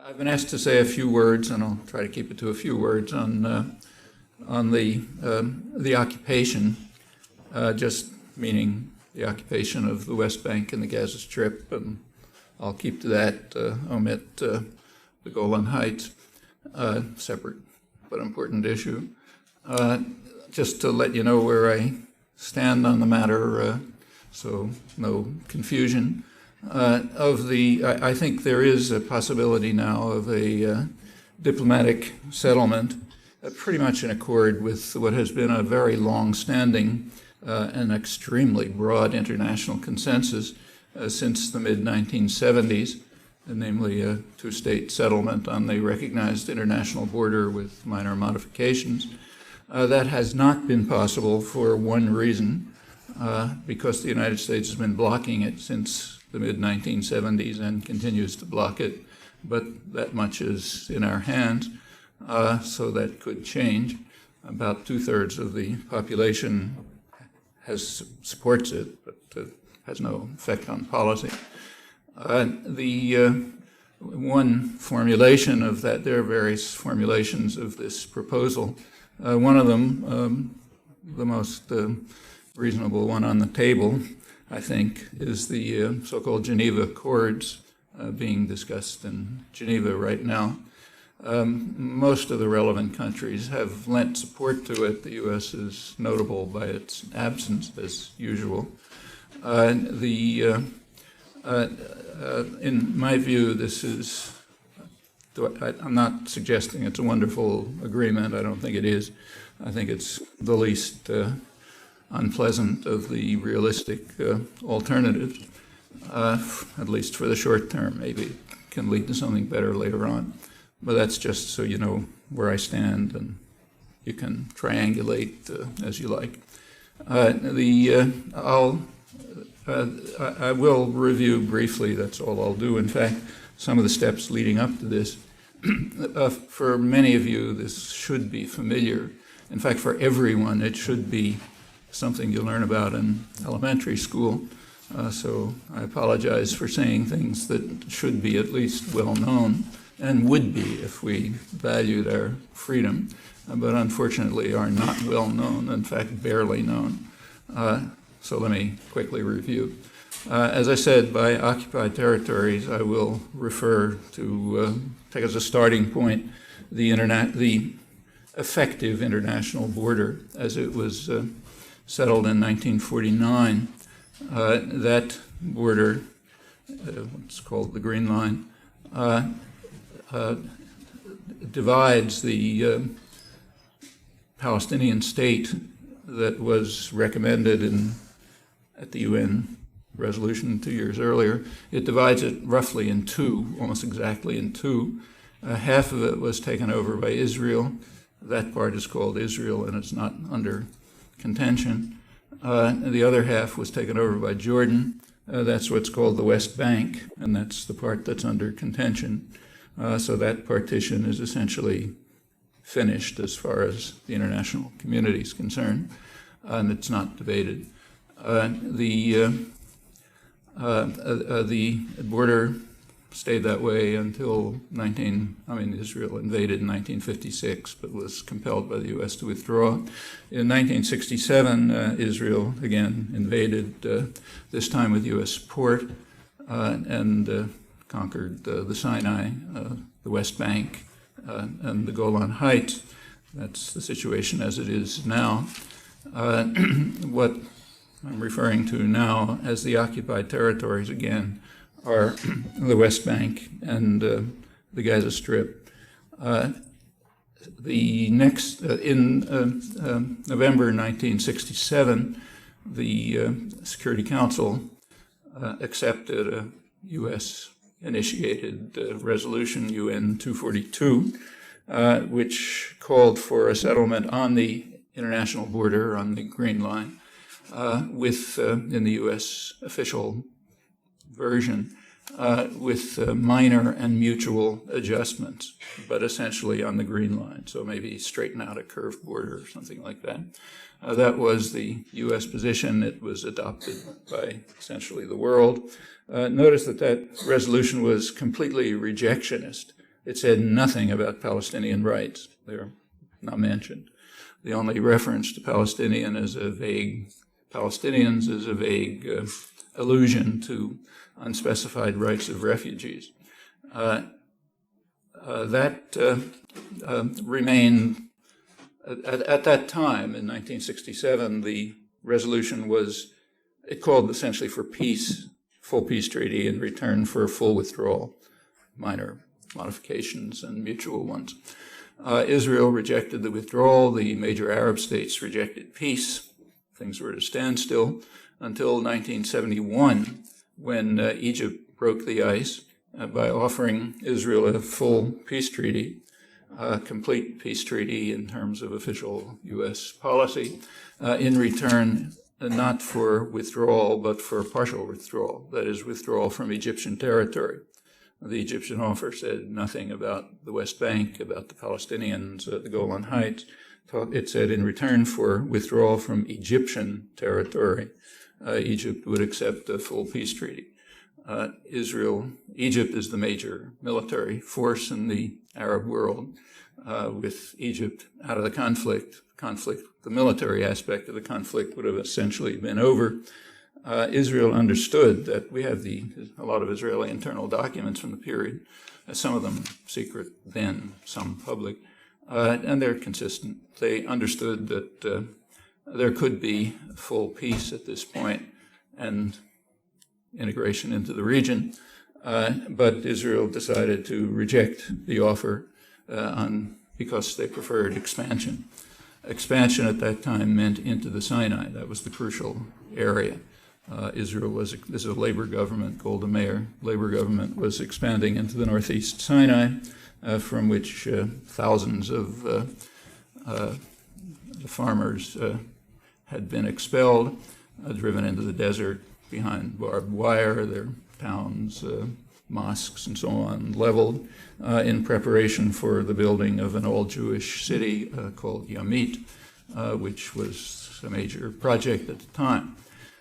I've been asked to say a few words, and I'll try to keep it to a few words on the occupation, just meaning the occupation of the West Bank and the Gaza Strip, and I'll keep to that, omit the Golan Heights, separate but important issue. Just to let you know where I stand on the matter, so no confusion. I think there is a possibility now of a diplomatic settlement, pretty much in accord with what has been a very long-standing and extremely broad international consensus since the mid-1970s, namely a two-state settlement on the recognized international border with minor modifications. That has not been possible for one reason, because the United States has been blocking it since the mid-1970s and continues to block it, but that much is in our hands, so that could change. About two-thirds of the population supports it, but has no effect on policy. The one formulation of that, there are various formulations of this proposal. One of them, the most reasonable one on the table, I think, is the so-called Geneva Accords being discussed in Geneva right now. Most of the relevant countries have lent support to it. The U.S. is notable by its absence, as usual. In my view, this is, I'm not suggesting it's a wonderful agreement. I don't think it is. I think it's the least unpleasant of the realistic alternatives, at least for the short term. Maybe it can lead to something better later on. But that's just so you know where I stand, and you can triangulate as you like. I will review briefly, that's all I'll do, in fact, some of the steps leading up to this. For many of you, this should be familiar. In fact, for everyone, it should be something you learn about in elementary school. So I apologize for saying things that should be at least well known, and would be if we valued our freedom, but unfortunately are not well known, in fact, barely known. So let me quickly review. As I said, by occupied territories, I will refer to, take as a starting point, the effective international border as it was settled in 1949. That border, what's called the Green Line, divides the Palestinian state that was recommended at the UN resolution 2 years earlier. It divides it roughly in two, almost exactly in two. Half of it was taken over by Israel. That part is called Israel, and it's not under contention. The other half was taken over by Jordan. That's what's called the West Bank, and that's the part that's under contention. So that partition is essentially finished as far as the international community is concerned, and it's not debated. The border stayed that way until Israel invaded in 1956, but was compelled by the U.S. to withdraw. In 1967, Israel again invaded, this time with U.S. support, and conquered the Sinai, the West Bank, and the Golan Heights. That's the situation as it is now. What I'm referring to now as the occupied territories, again, are the West Bank and the Gaza Strip. In November 1967, the Security Council accepted a U.S.-initiated resolution, UN 242, which called for a settlement on the international border, on the Green Line, in the U.S. official version, with minor and mutual adjustments, but essentially on the Green Line, so maybe straighten out a curved border or something like that. That was the U.S. position. It was adopted by essentially the world. Notice that resolution was completely rejectionist. It said nothing about Palestinian rights. They're not mentioned. The only reference to Palestinians is a vague allusion to unspecified rights of refugees. That remained, at that time, in 1967, the resolution was, it called essentially for peace, full peace treaty in return for full withdrawal, minor modifications and mutual ones. Israel rejected the withdrawal. The major Arab states rejected peace. Things were at a standstill until 1971, when Egypt broke the ice by offering Israel a full peace treaty, a complete peace treaty in terms of official U.S. policy, in return not for withdrawal, but for partial withdrawal, that is, withdrawal from Egyptian territory. The Egyptian offer said nothing about the West Bank, about the Palestinians, the Golan Heights. It said in return for withdrawal from Egyptian territory, Egypt would accept a full peace treaty. Egypt is the major military force in the Arab world. With Egypt out of the conflict, the military aspect of the conflict would have essentially been over. Israel understood that we have a lot of Israeli internal documents from the period, some of them secret then, some public, and they're consistent. They understood that there could be full peace at this point and integration into the region, but Israel decided to reject the offer because they preferred expansion. Expansion at that time meant into the Sinai. That was the crucial area. Israel this is a labor government, Golda Meir labor government, was expanding into the northeast Sinai, from which thousands of the farmers had been expelled, driven into the desert behind barbed wire, their towns, mosques, and so on, leveled in preparation for the building of an all-Jewish city called Yamit, which was a major project at the time.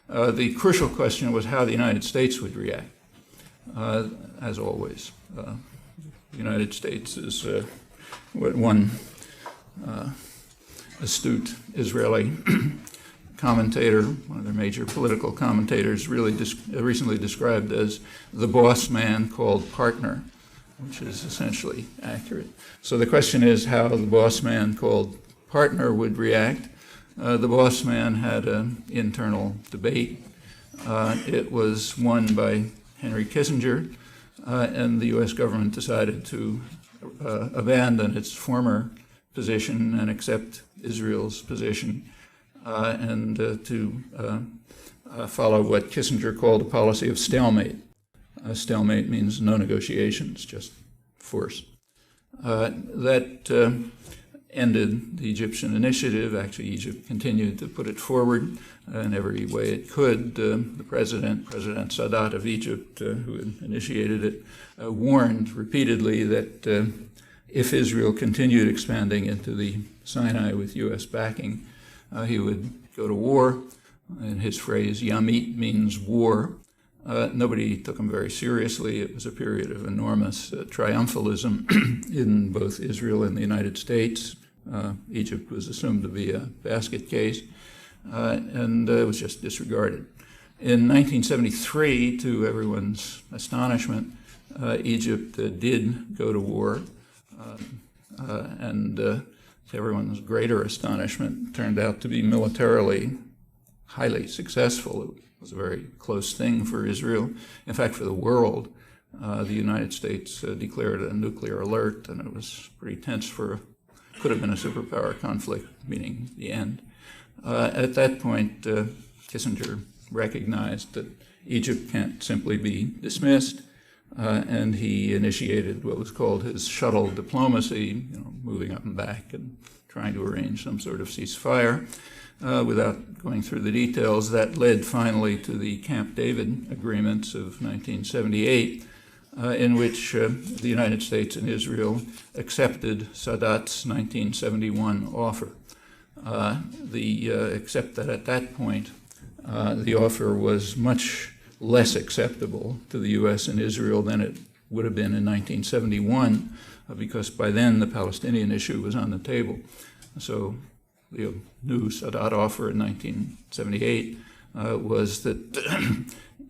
The crucial question was how the United States would react. As always, the United States is what one astute Israeli commentator, one of their major political commentators, really recently described as the boss man called partner, which is essentially accurate. So the question is how the boss man called partner would react. The boss man had an internal debate. It was won by Henry Kissinger, and the U.S. government decided to abandon its former position and accept Israel's position, and to follow what Kissinger called a policy of stalemate. Stalemate means no negotiations, just force. That ended the Egyptian initiative. Actually, Egypt continued to put it forward in every way it could. The President Sadat of Egypt, who had initiated it, warned repeatedly that if Israel continued expanding into the Sinai with U.S. backing, he would go to war. In his phrase, Yamit means war. Nobody took him very seriously. It was a period of enormous triumphalism in both Israel and the United States. Egypt was assumed to be a basket case, and it was just disregarded. In 1973, to everyone's astonishment, Egypt did go to war, and to everyone's greater astonishment, turned out to be militarily highly successful. It was a very close thing for Israel. In fact, for the world, the United States declared a nuclear alert, and it was pretty tense could have been a superpower conflict, meaning the end. At that point, Kissinger recognized that Egypt can't simply be dismissed, and he initiated what was called his shuttle diplomacy, moving up and back and trying to arrange some sort of ceasefire. Without going through the details, that led finally to the Camp David agreements of 1978, in which the United States and Israel accepted Sadat's 1971 offer. Except that at that point, the offer was much less acceptable to the U.S. and Israel than it would have been in 1971, because by then the Palestinian issue was on the table. So the new Sadat offer in 1978 was that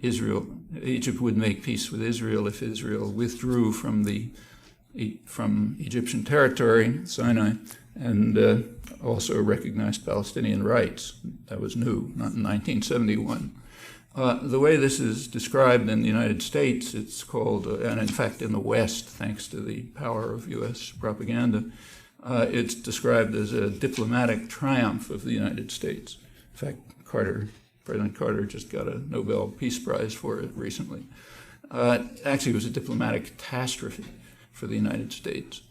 Egypt would make peace with Israel if Israel withdrew from Egyptian territory, Sinai, and also recognized Palestinian rights. That was new, not in 1971. The way this is described in the United States, it's called, and in fact in the West, thanks to the power of U.S. propaganda, it's described as a diplomatic triumph of the United States. In fact, President Carter just got a Nobel Peace Prize for it recently. Actually, it was a diplomatic catastrophe for the United States.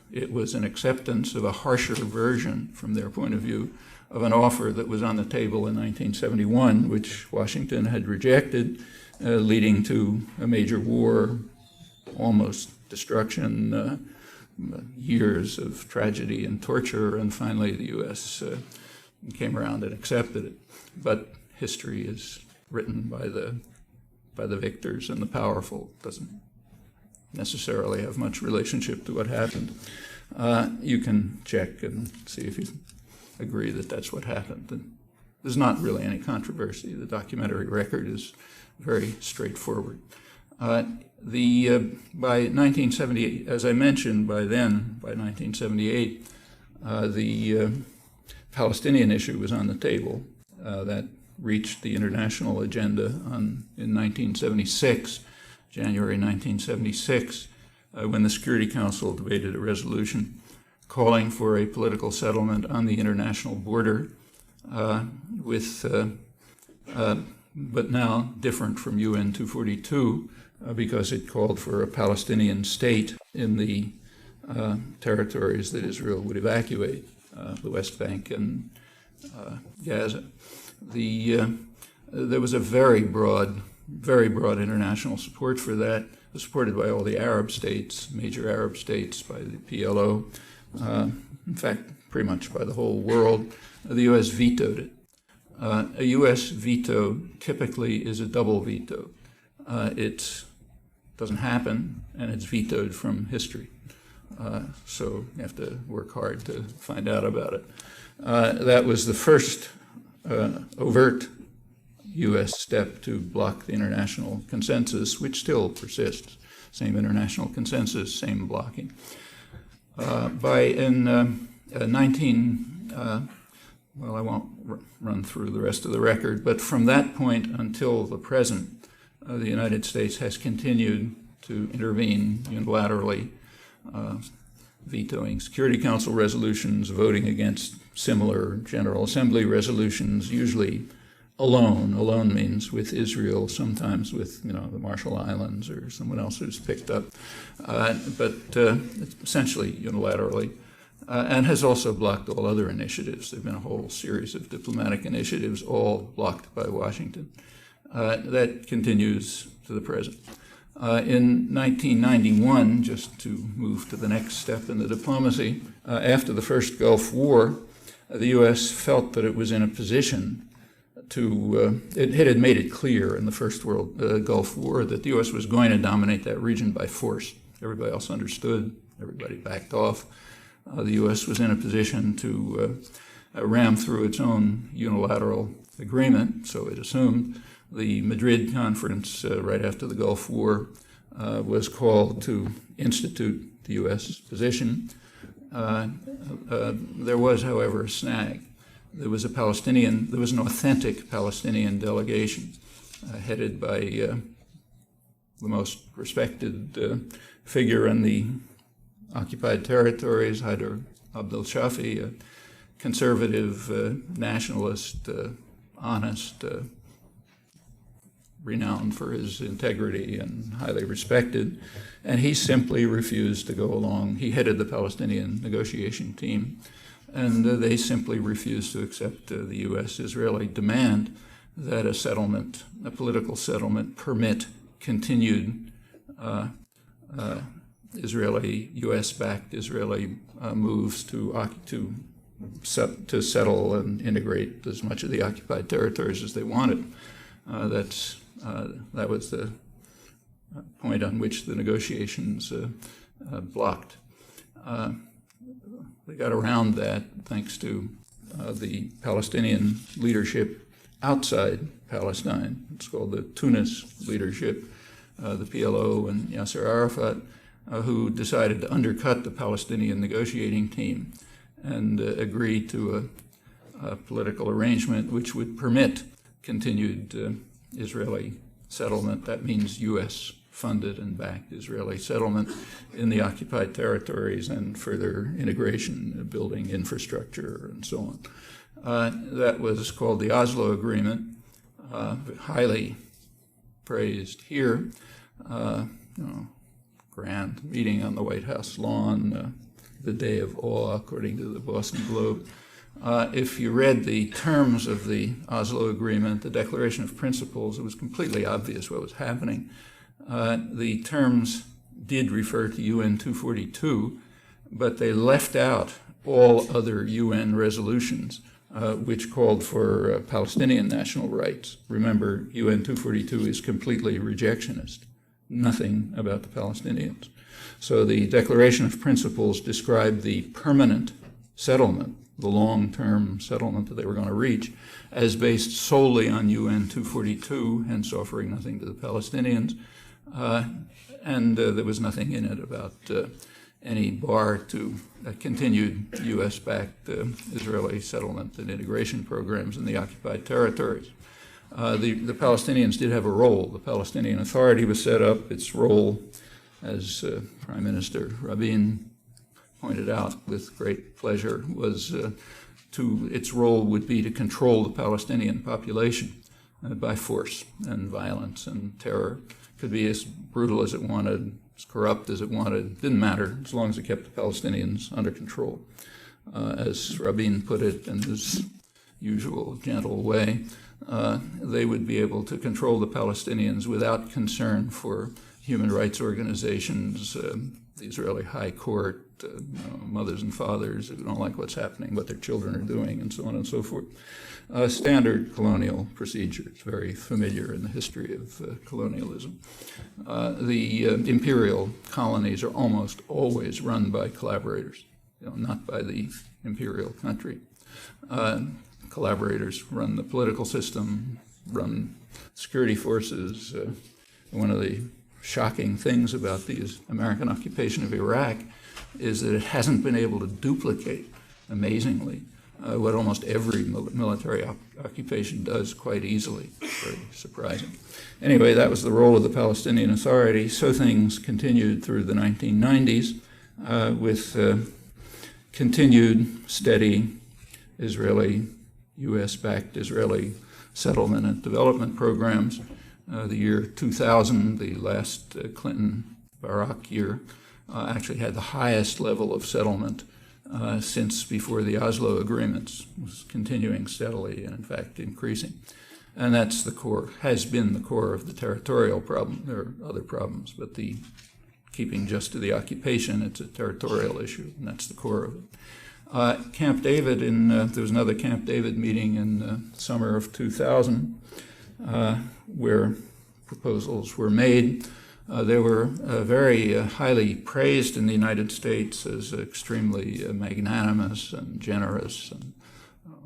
It was an acceptance of a harsher version, from their point of view, of an offer that was on the table in 1971, which Washington had rejected, leading to a major war, almost destruction, years of tragedy and torture, and finally the U.S. Came around and accepted it. But history is written by the victors and the powerful. It doesn't necessarily have much relationship to what happened. You can check and see if you agree that that's what happened. And there's not really any controversy. The documentary record is very straightforward. By 1978, as I mentioned, by 1978, the Palestinian issue was on the table. That reached the international agenda in 1976, January 1976, when the Security Council debated a resolution calling for a political settlement on the international border, but now different from UN 242, because it called for a Palestinian state in the territories that Israel would evacuate, the West Bank and Gaza. There was a very broad international support for that. It was supported by all the Arab states, major Arab states, by the PLO, in fact, pretty much by the whole world. The U.S. vetoed it. A U.S. veto typically is a double veto. It doesn't happen, and it's vetoed from history. So you have to work hard to find out about it. That was the first overt U.S. step to block the international consensus, which still persists. Same international consensus, same blocking. Well, I won't run through the rest of the record, but from that point until the present, the United States has continued to intervene unilaterally, vetoing Security Council resolutions, voting against similar General Assembly resolutions, usually alone. Alone means with Israel, sometimes with the Marshall Islands or someone else who's picked up, but essentially unilaterally, and has also blocked all other initiatives. There have been a whole series of diplomatic initiatives, all blocked by Washington. That continues to the present. In 1991, just to move to the next step in the diplomacy, after the first Gulf War, the U.S. felt that it was in a position to, it had made it clear in the First Gulf War that the U.S. was going to dominate that region by force. Everybody else understood, everybody backed off. The U.S. was in a position to ram through its own unilateral agreement, so it assumed. The Madrid conference right after the Gulf War was called to institute the U.S. position. There was, however, a snag. There was an authentic Palestinian delegation headed by the most respected figure in the occupied territories, Haider Abdel-Shafi, a conservative nationalist, honest, renowned for his integrity and highly respected, and he simply refused to go along. He headed the Palestinian negotiation team, and they simply refused to accept the U.S.-Israeli demand that a political settlement, permit continued U.S.-backed Israeli moves to settle and integrate as much of the occupied territories as they wanted. That was the point on which the negotiations blocked. They got around that thanks to the Palestinian leadership outside Palestine. It's called the Tunis leadership, the PLO and Yasser Arafat, who decided to undercut the Palestinian negotiating team and agree to a political arrangement which would permit continued Israeli settlement. That means U.S. funded and backed Israeli settlement in the occupied territories and further integration, building infrastructure and so on. That was called the Oslo Agreement, highly praised here. Grand meeting on the White House lawn, the day of awe, according to the Boston Globe. If you read the terms of the Oslo Agreement, the Declaration of Principles, it was completely obvious what was happening. The terms did refer to UN 242, but they left out all other UN resolutions which called for Palestinian national rights. Remember, UN 242 is completely rejectionist. Nothing about the Palestinians. So the Declaration of Principles described the permanent settlement, the long-term settlement that they were going to reach, as based solely on UN 242, hence offering nothing to the Palestinians. And there was nothing in it about any bar to continued U.S.-backed Israeli settlement and integration programs in the occupied territories. The Palestinians did have a role. The Palestinian Authority was set up. Its role, as Prime Minister Rabin pointed out with great pleasure, was its role would be to control the Palestinian population by force and violence and terror. Could be as brutal as it wanted, as corrupt as it wanted. Didn't matter, as long as it kept the Palestinians under control. As Rabin put it in his usual gentle way, they would be able to control the Palestinians without concern for human rights organizations, the Israeli High Court, mothers and fathers who don't like what's happening, what their children are doing, and so on and so forth. Standard colonial procedure. It's very familiar in the history of colonialism. The imperial colonies are almost always run by collaborators, not by the imperial country. Collaborators run the political system, run security forces. One of the shocking things about the American occupation of Iraq is that it hasn't been able to duplicate, amazingly, what almost every military occupation does quite easily. Very surprising. Anyway, that was the role of the Palestinian Authority. So things continued through the 1990s with continued steady Israeli, U.S.-backed Israeli settlement and development programs. The year 2000, the last Clinton-Barak year, actually had the highest level of settlement since before the Oslo agreements. It was continuing steadily and, in fact, increasing. And that's the core, has been the core of the territorial problem. There are other problems, but keeping just to the occupation, it's a territorial issue, and that's the core of it. Camp David, there was another Camp David meeting in the summer of 2000 where proposals were made. They were very highly praised in the United States as extremely magnanimous and generous and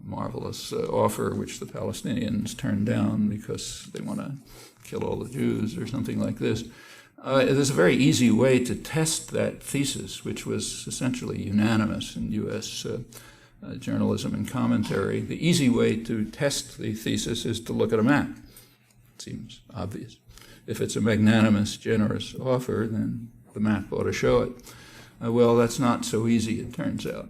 marvelous offer, which the Palestinians turned down because they want to kill all the Jews or something like this. There's a very easy way to test that thesis, which was essentially unanimous in U.S. Journalism and commentary. The easy way to test the thesis is to look at a map. It seems obvious. If it's a magnanimous, generous offer, then the map ought to show it. Well, that's not so easy, it turns out,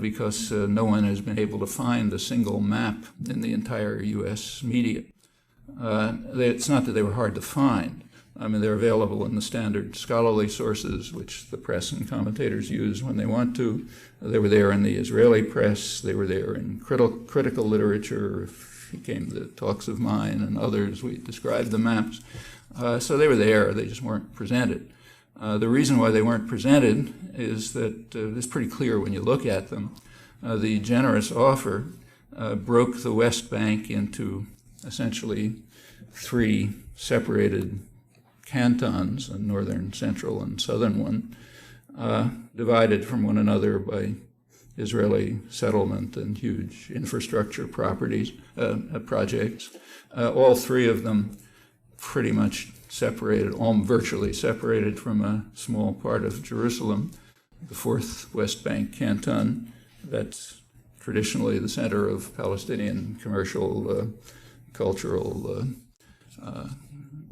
because no one has been able to find a single map in the entire U.S. media. It's not that they were hard to find. I mean, they're available in the standard scholarly sources, which the press and commentators use when they want to. They were there in the Israeli press. They were there in critical literature. If you came to talks of mine and others, we described the maps. So they were there. They just weren't presented. The reason why they weren't presented is that it's pretty clear when you look at them. The generous offer broke the West Bank into essentially 3 separated cantons, a northern, central, and southern one, divided from one another by Israeli settlement and huge infrastructure projects. All three of them pretty much separated, virtually separated from a small part of Jerusalem, the fourth West Bank canton. That's traditionally the center of Palestinian commercial, cultural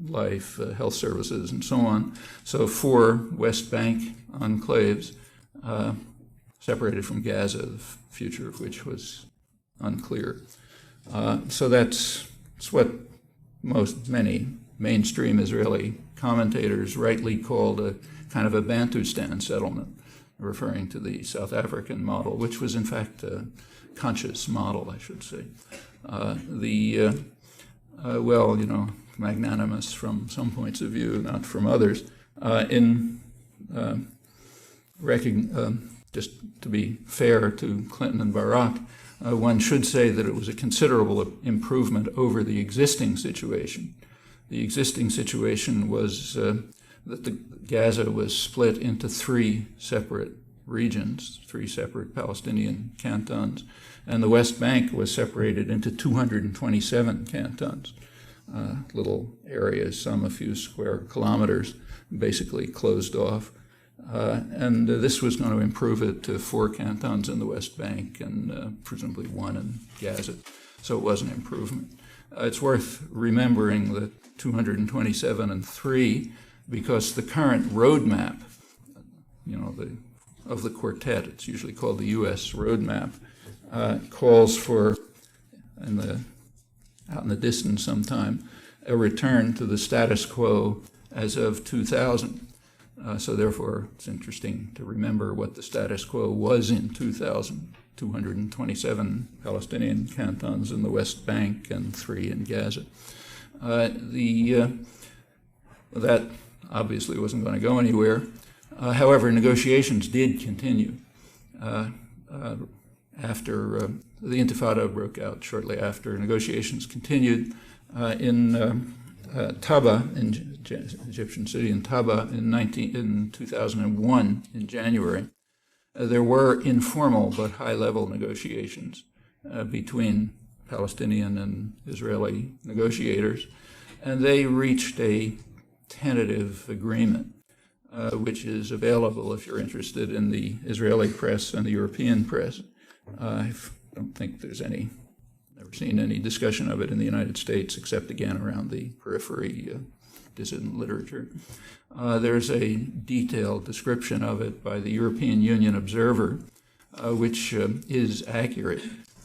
life, health services, and so on. So 4 West Bank enclaves separated from Gaza, the future of which was unclear. So that's what many mainstream Israeli commentators rightly called a kind of a Bantustan settlement, referring to the South African model, which was in fact a conscious model, I should say. Magnanimous from some points of view, not from others. Just to be fair to Clinton and Barak, one should say that it was a considerable improvement over the existing situation. The existing situation was that Gaza was split into 3 separate regions, 3 separate Palestinian cantons, and the West Bank was separated into 227 cantons, little areas, some a few square kilometers, basically closed off. And this was going to improve it to 4 cantons in the West Bank and presumably 1 in Gaza. So it was an improvement. It's worth remembering that 227 and 3, because the current roadmap, of the quartet, it's usually called the U.S. roadmap, calls for, out in the distance sometime, a return to the status quo as of 2000. So therefore, it's interesting to remember what the status quo was in 2000. 227 Palestinian cantons in the West Bank and 3 in Gaza. That obviously wasn't going to go anywhere. However, negotiations did continue. After the Intifada broke out shortly after, negotiations continued in Taba, in Egyptian city in Taba, in 2001, in January. There were informal but high-level negotiations between Palestinian and Israeli negotiators, and they reached a tentative agreement, which is available if you're interested in the Israeli press and the European press. I don't think there's never seen any discussion of it in the United States, except again around the periphery, dissident literature. There's a detailed description of it by the European Union Observer, which is accurate.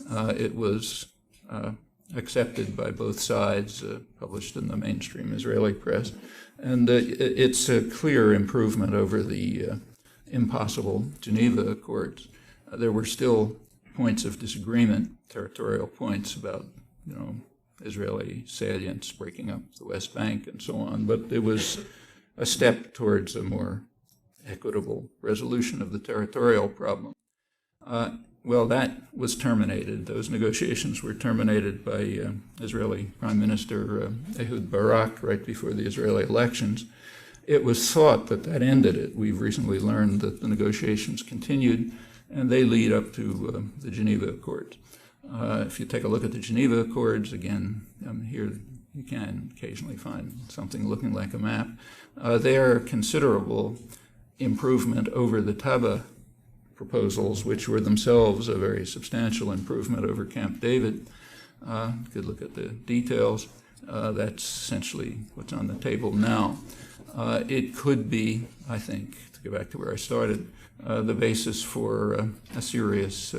It was accepted by both sides, published in the mainstream Israeli press, and it's a clear improvement over the impossible Geneva Accords. There were still points of disagreement, territorial points about, Israeli salients breaking up the West Bank and so on, but it was a step towards a more equitable resolution of the territorial problem. That was terminated. Those negotiations were terminated by Israeli Prime Minister Ehud Barak right before the Israeli elections. It was thought that ended it. We've recently learned that the negotiations continued, and they lead up to the Geneva Accords. If you take a look at the Geneva Accords, again, here you can occasionally find something looking like a map. They are a considerable improvement over the Taba proposals, which were themselves a very substantial improvement over Camp David. You could look at the details. That's essentially what's on the table now. It could be, I think, to go back to where I started, the basis for a serious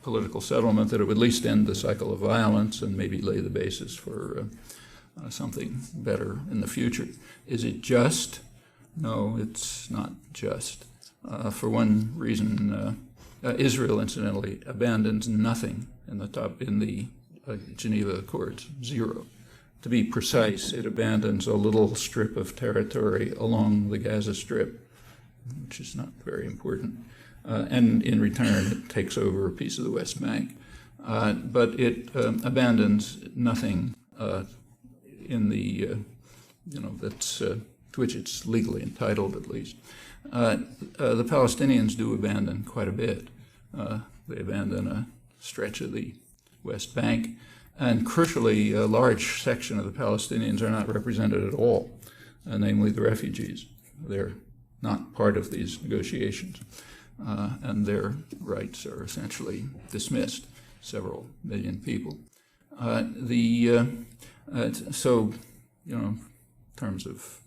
political settlement that it would at least end the cycle of violence and maybe lay the basis for something better in the future. Is it just? No, it's not just. For one reason, Israel, incidentally, abandons nothing in the Geneva Accords, 0. To be precise, it abandons a little strip of territory along the Gaza Strip, which is not very important. And in return, it takes over a piece of the West Bank. But it abandons nothing in the, that's to which it's legally entitled, at least. The Palestinians do abandon quite a bit. They abandon a stretch of the West Bank, and crucially, a large section of the Palestinians are not represented at all, namely the refugees. They're not part of these negotiations, and their rights are essentially dismissed, several million people. So, in terms of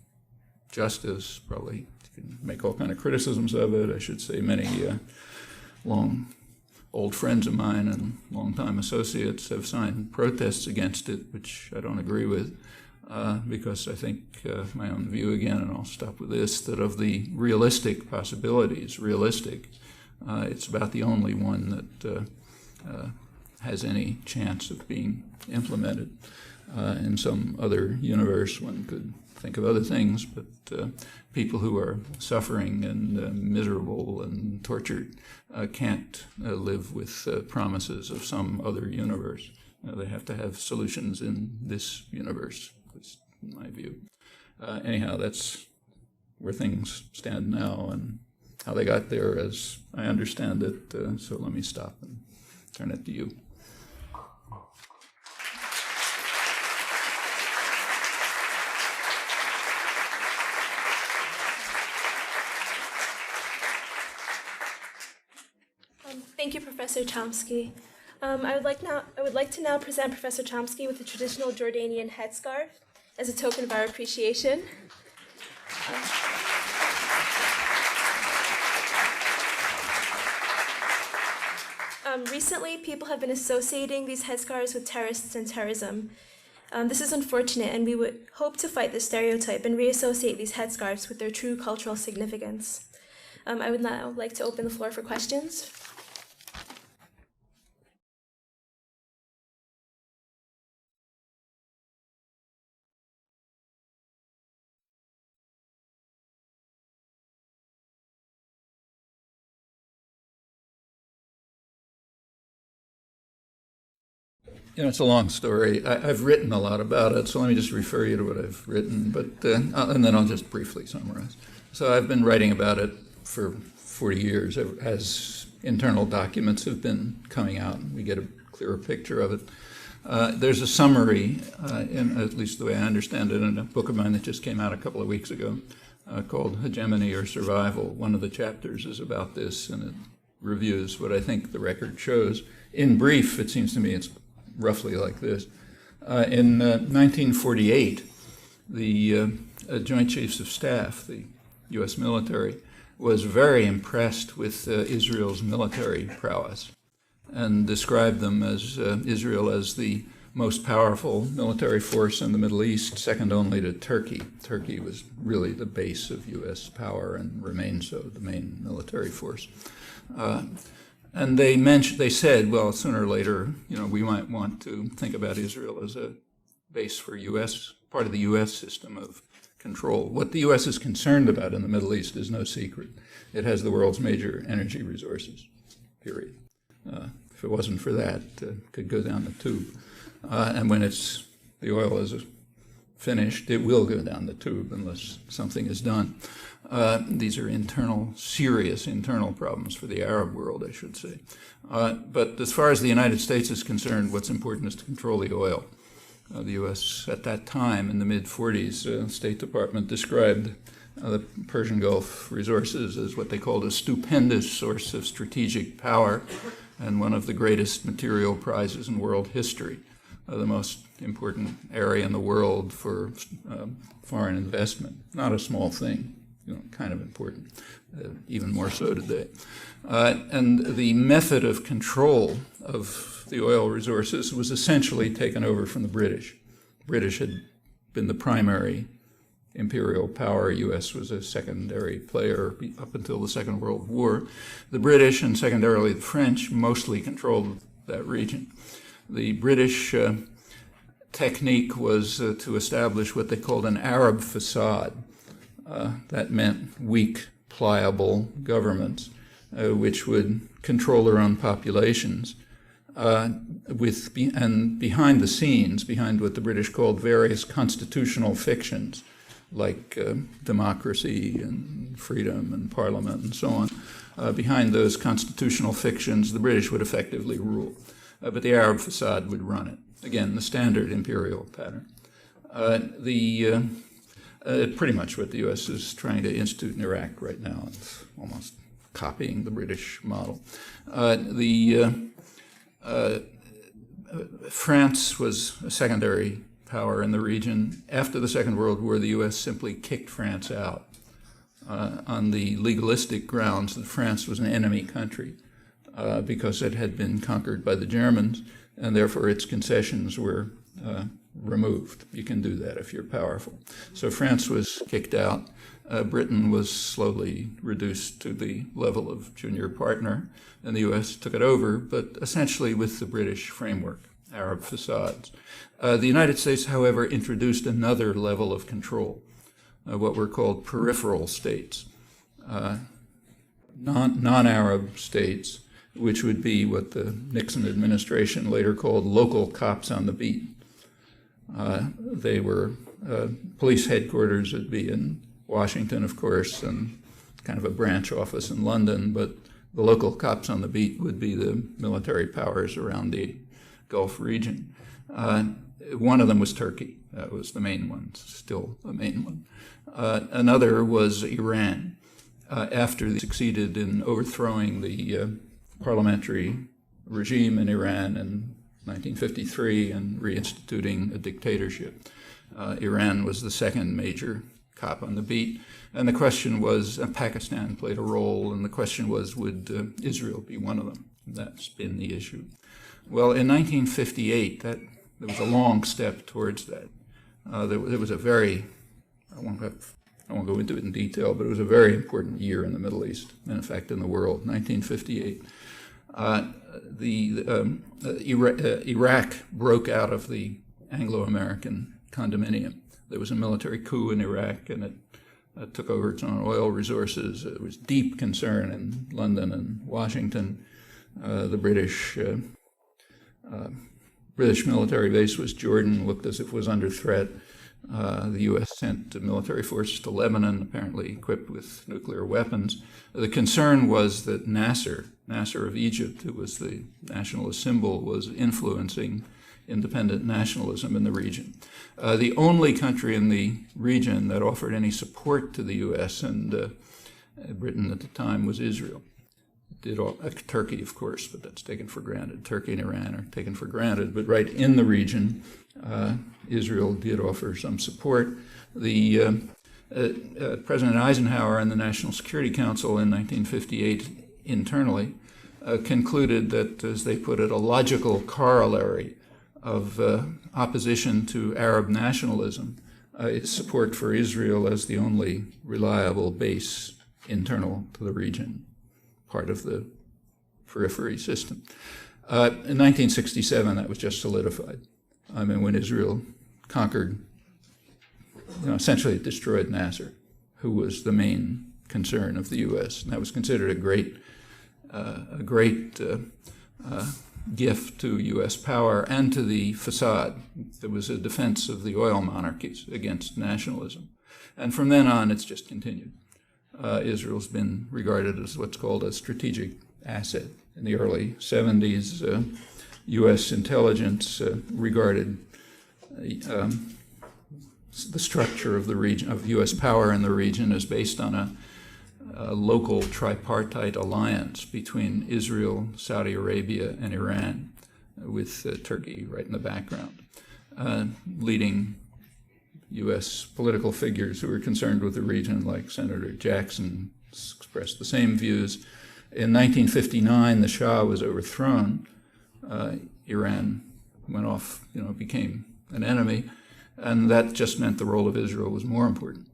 justice, probably you can make all kind of criticisms of it. I should say many old friends of mine and longtime associates have signed protests against it, which I don't agree with, because I think my own view again, and I'll stop with this, that of the realistic possibilities, it's about the only one that has any chance of being implemented. In some other universe, one could think of other things, but people who are suffering and miserable and tortured can't live with promises of some other universe. They have to have solutions in this universe, at least in my view. Anyhow, that's where things stand now and how they got there as I understand it. So let me stop and turn it to you. Thank you, Professor Chomsky. I would like to now present Professor Chomsky with the traditional Jordanian headscarf as a token of our appreciation. Recently, people have been associating these headscarves with terrorists and terrorism. This is unfortunate, and we would hope to fight this stereotype and reassociate these headscarves with their true cultural significance. I would now like to open the floor for questions. It's a long story. I've written a lot about it, so let me just refer you to what I've written, and then I'll just briefly summarize. So I've been writing about it for 40 years as internal documents have been coming out, and we get a clearer picture of it. There's a summary, at least the way I understand it, in a book of mine that just came out a couple of weeks ago called Hegemony or Survival. One of the chapters is about this, and it reviews what I think the record shows. In brief, it seems to me it's roughly like this. In 1948, the Joint Chiefs of Staff, the U.S. military, was very impressed with Israel's military prowess and described them as Israel as the most powerful military force in the Middle East, second only to Turkey. Turkey was really the base of U.S. power and remains so, the main military force. And they said, well, sooner or later, we might want to think about Israel as a base for part of the U.S. system of control. What the U.S. is concerned about in the Middle East is no secret. It has the world's major energy resources, period. If it wasn't for that, it could go down the tube. And when the oil is finished, it will go down the tube unless something is done. These are serious internal problems for the Arab world, I should say. But as far as the United States is concerned, what's important is to control the oil. The U.S. at that time, in the mid-40s, State Department described the Persian Gulf resources as what they called a stupendous source of strategic power and one of the greatest material prizes in world history. The most important area in the world for foreign investment. Not a small thing, kind of important, even more so today. And the method of control of the oil resources was essentially taken over from the British. British had been the primary imperial power. U.S. was a secondary player up until the Second World War. The British, and secondarily the French, mostly controlled that region. The British technique was to establish what they called an Arab facade. That meant weak, pliable governments which would control their own populations. And behind the scenes, behind what the British called various constitutional fictions, like democracy and freedom and parliament and so on. Behind those constitutional fictions, the British would effectively rule, but the Arab facade would run it. Again, the standard imperial pattern. Pretty much what the U.S. is trying to institute in Iraq right now. It's almost copying the British model. France was a secondary power in the region. After the Second World War, the U.S. simply kicked France out on the legalistic grounds that France was an enemy country because it had been conquered by the Germans, and therefore its concessions were removed. You can do that if you're powerful. So France was kicked out. Britain was slowly reduced to the level of junior partner, and the U.S. took it over, but essentially with the British framework, Arab facades. The United States, however, introduced another level of control, what were called peripheral states, non-Arab states, which would be what the Nixon administration later called local cops on the beat. They were police headquarters would be in Washington, of course, and kind of a branch office in London, but the local cops on the beat would be the military powers around the Gulf region. One of them was Turkey. That was the main one, still the main one. Another was Iran. After they succeeded in overthrowing the parliamentary regime in Iran in 1953 and reinstituting a dictatorship, Iran was the second major cop on the beat. And the question was, Pakistan played a role, and the question was, would Israel be one of them? And that's been the issue. Well, in 1958, there was a long step towards that. There was a very, I won't go into it in detail, but it was a very important year in the Middle East, and in fact in the world, 1958. Iraq broke out of the Anglo-American condominium. There was a military coup in Iraq, and it took over its own oil resources. There was deep concern in London and Washington. The British military base was Jordan, looked as if it was under threat. The U.S. sent military forces to Lebanon, apparently equipped with nuclear weapons. The concern was that Nasser of Egypt, who was the nationalist symbol, was influencing independent nationalism in the region. The only country in the region that offered any support to the U.S. and Britain at the time was Israel. Turkey, of course, but that's taken for granted. Turkey and Iran are taken for granted, but right in the region, Israel did offer some support. The President Eisenhower and the National Security Council in 1958 internally concluded that, as they put it, a logical corollary of opposition to Arab nationalism is support for Israel as the only reliable base internal to the region, part of the periphery system. In 1967, that was just solidified. I mean, when Israel conquered, essentially it destroyed Nasser, who was the main concern of the U.S., and that was considered a great gift to U.S. power and to the facade. There was a defense of the oil monarchies against nationalism. And from then on, it's just continued. Israel's been regarded as what's called a strategic asset. In the early 70s, U.S. intelligence regarded the structure of the region, of U.S. power in the region, as based on a local tripartite alliance between Israel, Saudi Arabia, and Iran, with Turkey right in the background. Leading U.S. political figures who were concerned with the region, like Senator Jackson, expressed the same views. In 1959, the Shah was overthrown. Iran went off, became an enemy, and that just meant the role of Israel was more important.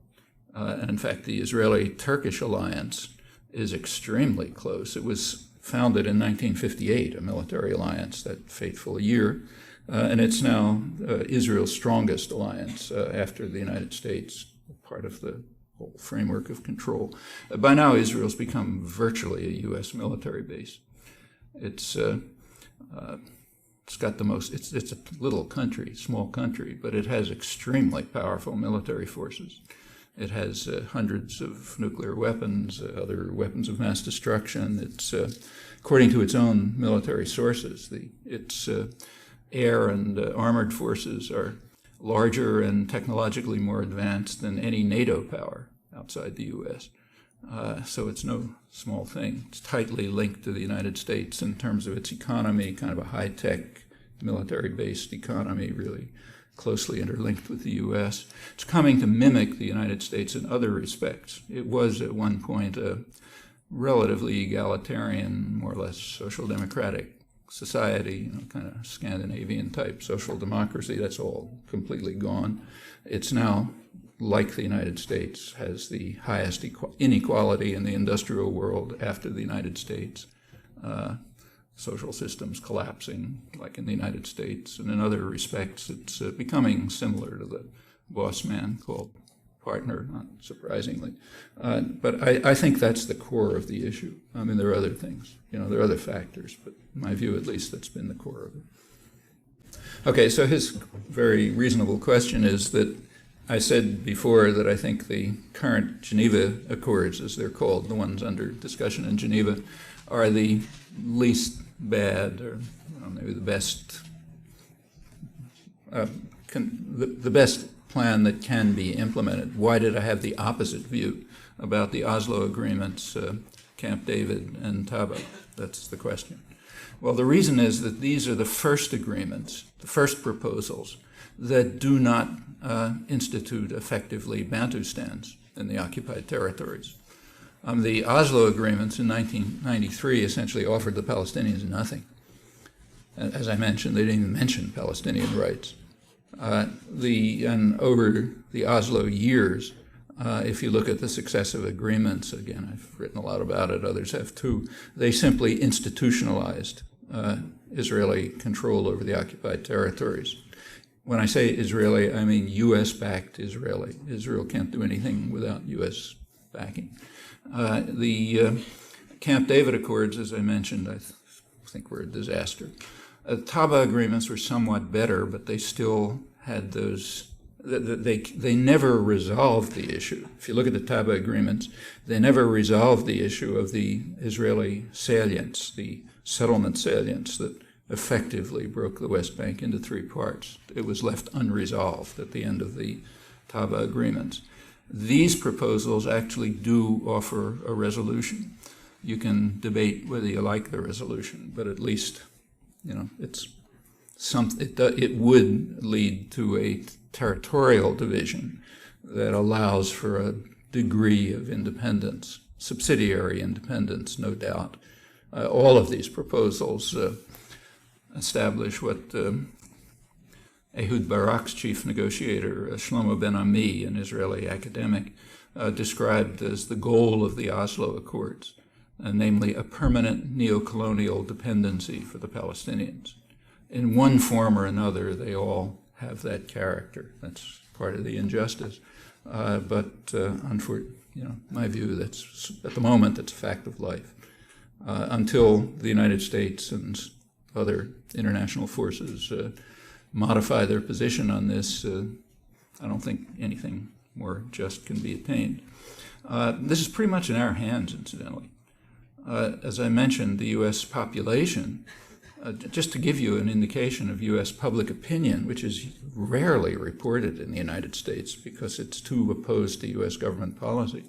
And in fact, the Israeli-Turkish alliance is extremely close. It was founded in 1958, a military alliance, that fateful year, and it's now Israel's strongest alliance after the United States, part of the whole framework of control. By now, Israel's become virtually a U.S. military base. It's got the most. It's a little country, small country, but it has extremely powerful military forces. It has hundreds of nuclear weapons, other weapons of mass destruction. It's, according to its own military sources, its air and armored forces are larger and technologically more advanced than any NATO power outside the U.S. So it's no small thing. It's tightly linked to the United States in terms of its economy, kind of a high-tech, military-based economy, really closely interlinked with the U.S. It's coming to mimic the United States in other respects. It was at one point a relatively egalitarian, more or less social democratic society, kind of Scandinavian-type social democracy. That's all completely gone. It's now, like the United States, has the highest inequality in the industrial world after the United States. Social systems collapsing, like in the United States, and in other respects, it's becoming similar to the boss man called partner, not surprisingly. But I think that's the core of the issue. I mean, there are other things, there are other factors, but in my view, at least, that's been the core of it. Okay, so his very reasonable question is that I said before that I think the current Geneva Accords, as they're called, the ones under discussion in Geneva, are the least bad, or maybe the best, the best plan that can be implemented. Why did I have the opposite view about the Oslo agreements, Camp David and Taba? That's the question. Well, the reason is that these are the first agreements, the first proposals that do not institute effectively Bantustans in the occupied territories. The Oslo agreements in 1993 essentially offered the Palestinians nothing. As I mentioned, they didn't even mention Palestinian rights. And over the Oslo years, if you look at the successive agreements, again, I've written a lot about it, others have too, they simply institutionalized Israeli control over the occupied territories. When I say Israeli, I mean U.S.-backed Israeli. Israel can't do anything without U.S. backing. The Camp David Accords, as I mentioned, I think were a disaster. Taba agreements were somewhat better, but they still had those, they never resolved the issue. If you look at the Taba agreements, they never resolved the issue of the Israeli salients, the settlement salients that effectively broke the West Bank into three parts. It was left unresolved at the end of the Taba agreements. These proposals actually do offer a resolution. You can debate whether you like the resolution, but at least, it's it would lead to a territorial division that allows for a degree of independence, subsidiary independence, no doubt. All of these proposals establish what Ehud Barak's chief negotiator, Shlomo Ben-Ami, an Israeli academic, described as the goal of the Oslo Accords, namely a permanent neo-colonial dependency for the Palestinians. In one form or another, they all have that character. That's part of the injustice. But unfortunately, my view, that's at the moment, that's a fact of life. Until the United States and other international forces modify their position on this, I don't think anything more just can be attained. This is pretty much in our hands, incidentally. As I mentioned, the U.S. population, just to give you an indication of U.S. public opinion, which is rarely reported in the United States because it's too opposed to U.S. government policy.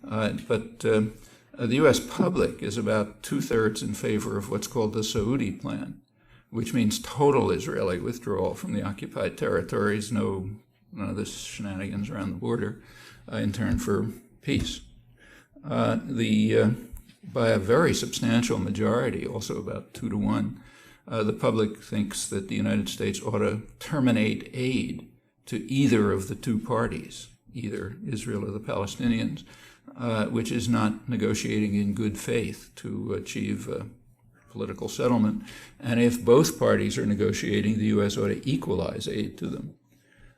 But the U.S. public is about 2/3 in favor of what's called the Saudi plan, which means total Israeli withdrawal from the occupied territories, none of this shenanigans around the border, in turn for peace. By a very substantial majority, also about 2-1, the public thinks that the United States ought to terminate aid to either of the two parties, either Israel or the Palestinians, which is not negotiating in good faith to achieve political settlement. And if both parties are negotiating, the U.S. ought to equalize aid to them.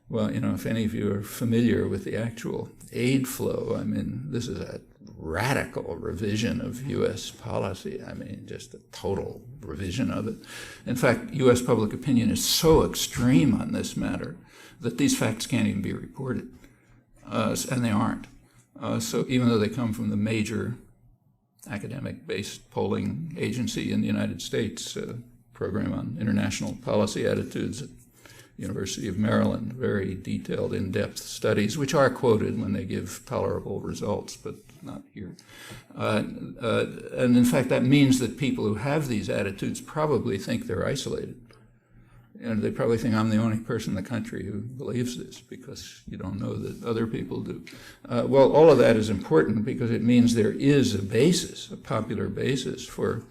Well, if any of you are familiar with the actual aid flow, I mean, this is a radical revision of U.S. policy. I mean, just a total revision of it. In fact, U.S. public opinion is so extreme on this matter that these facts can't even be reported. and they aren't. So even though they come from the major academic-based polling agency in the United States, program on international policy attitudes at University of Maryland, very detailed, in-depth studies, which are quoted when they give tolerable results, but not here. And in fact, that means that people who have these attitudes probably think they're isolated. And they probably think I'm the only person in the country who believes this, because you don't know that other people do. Well, all of that is important because it means there is a basis, a popular basis for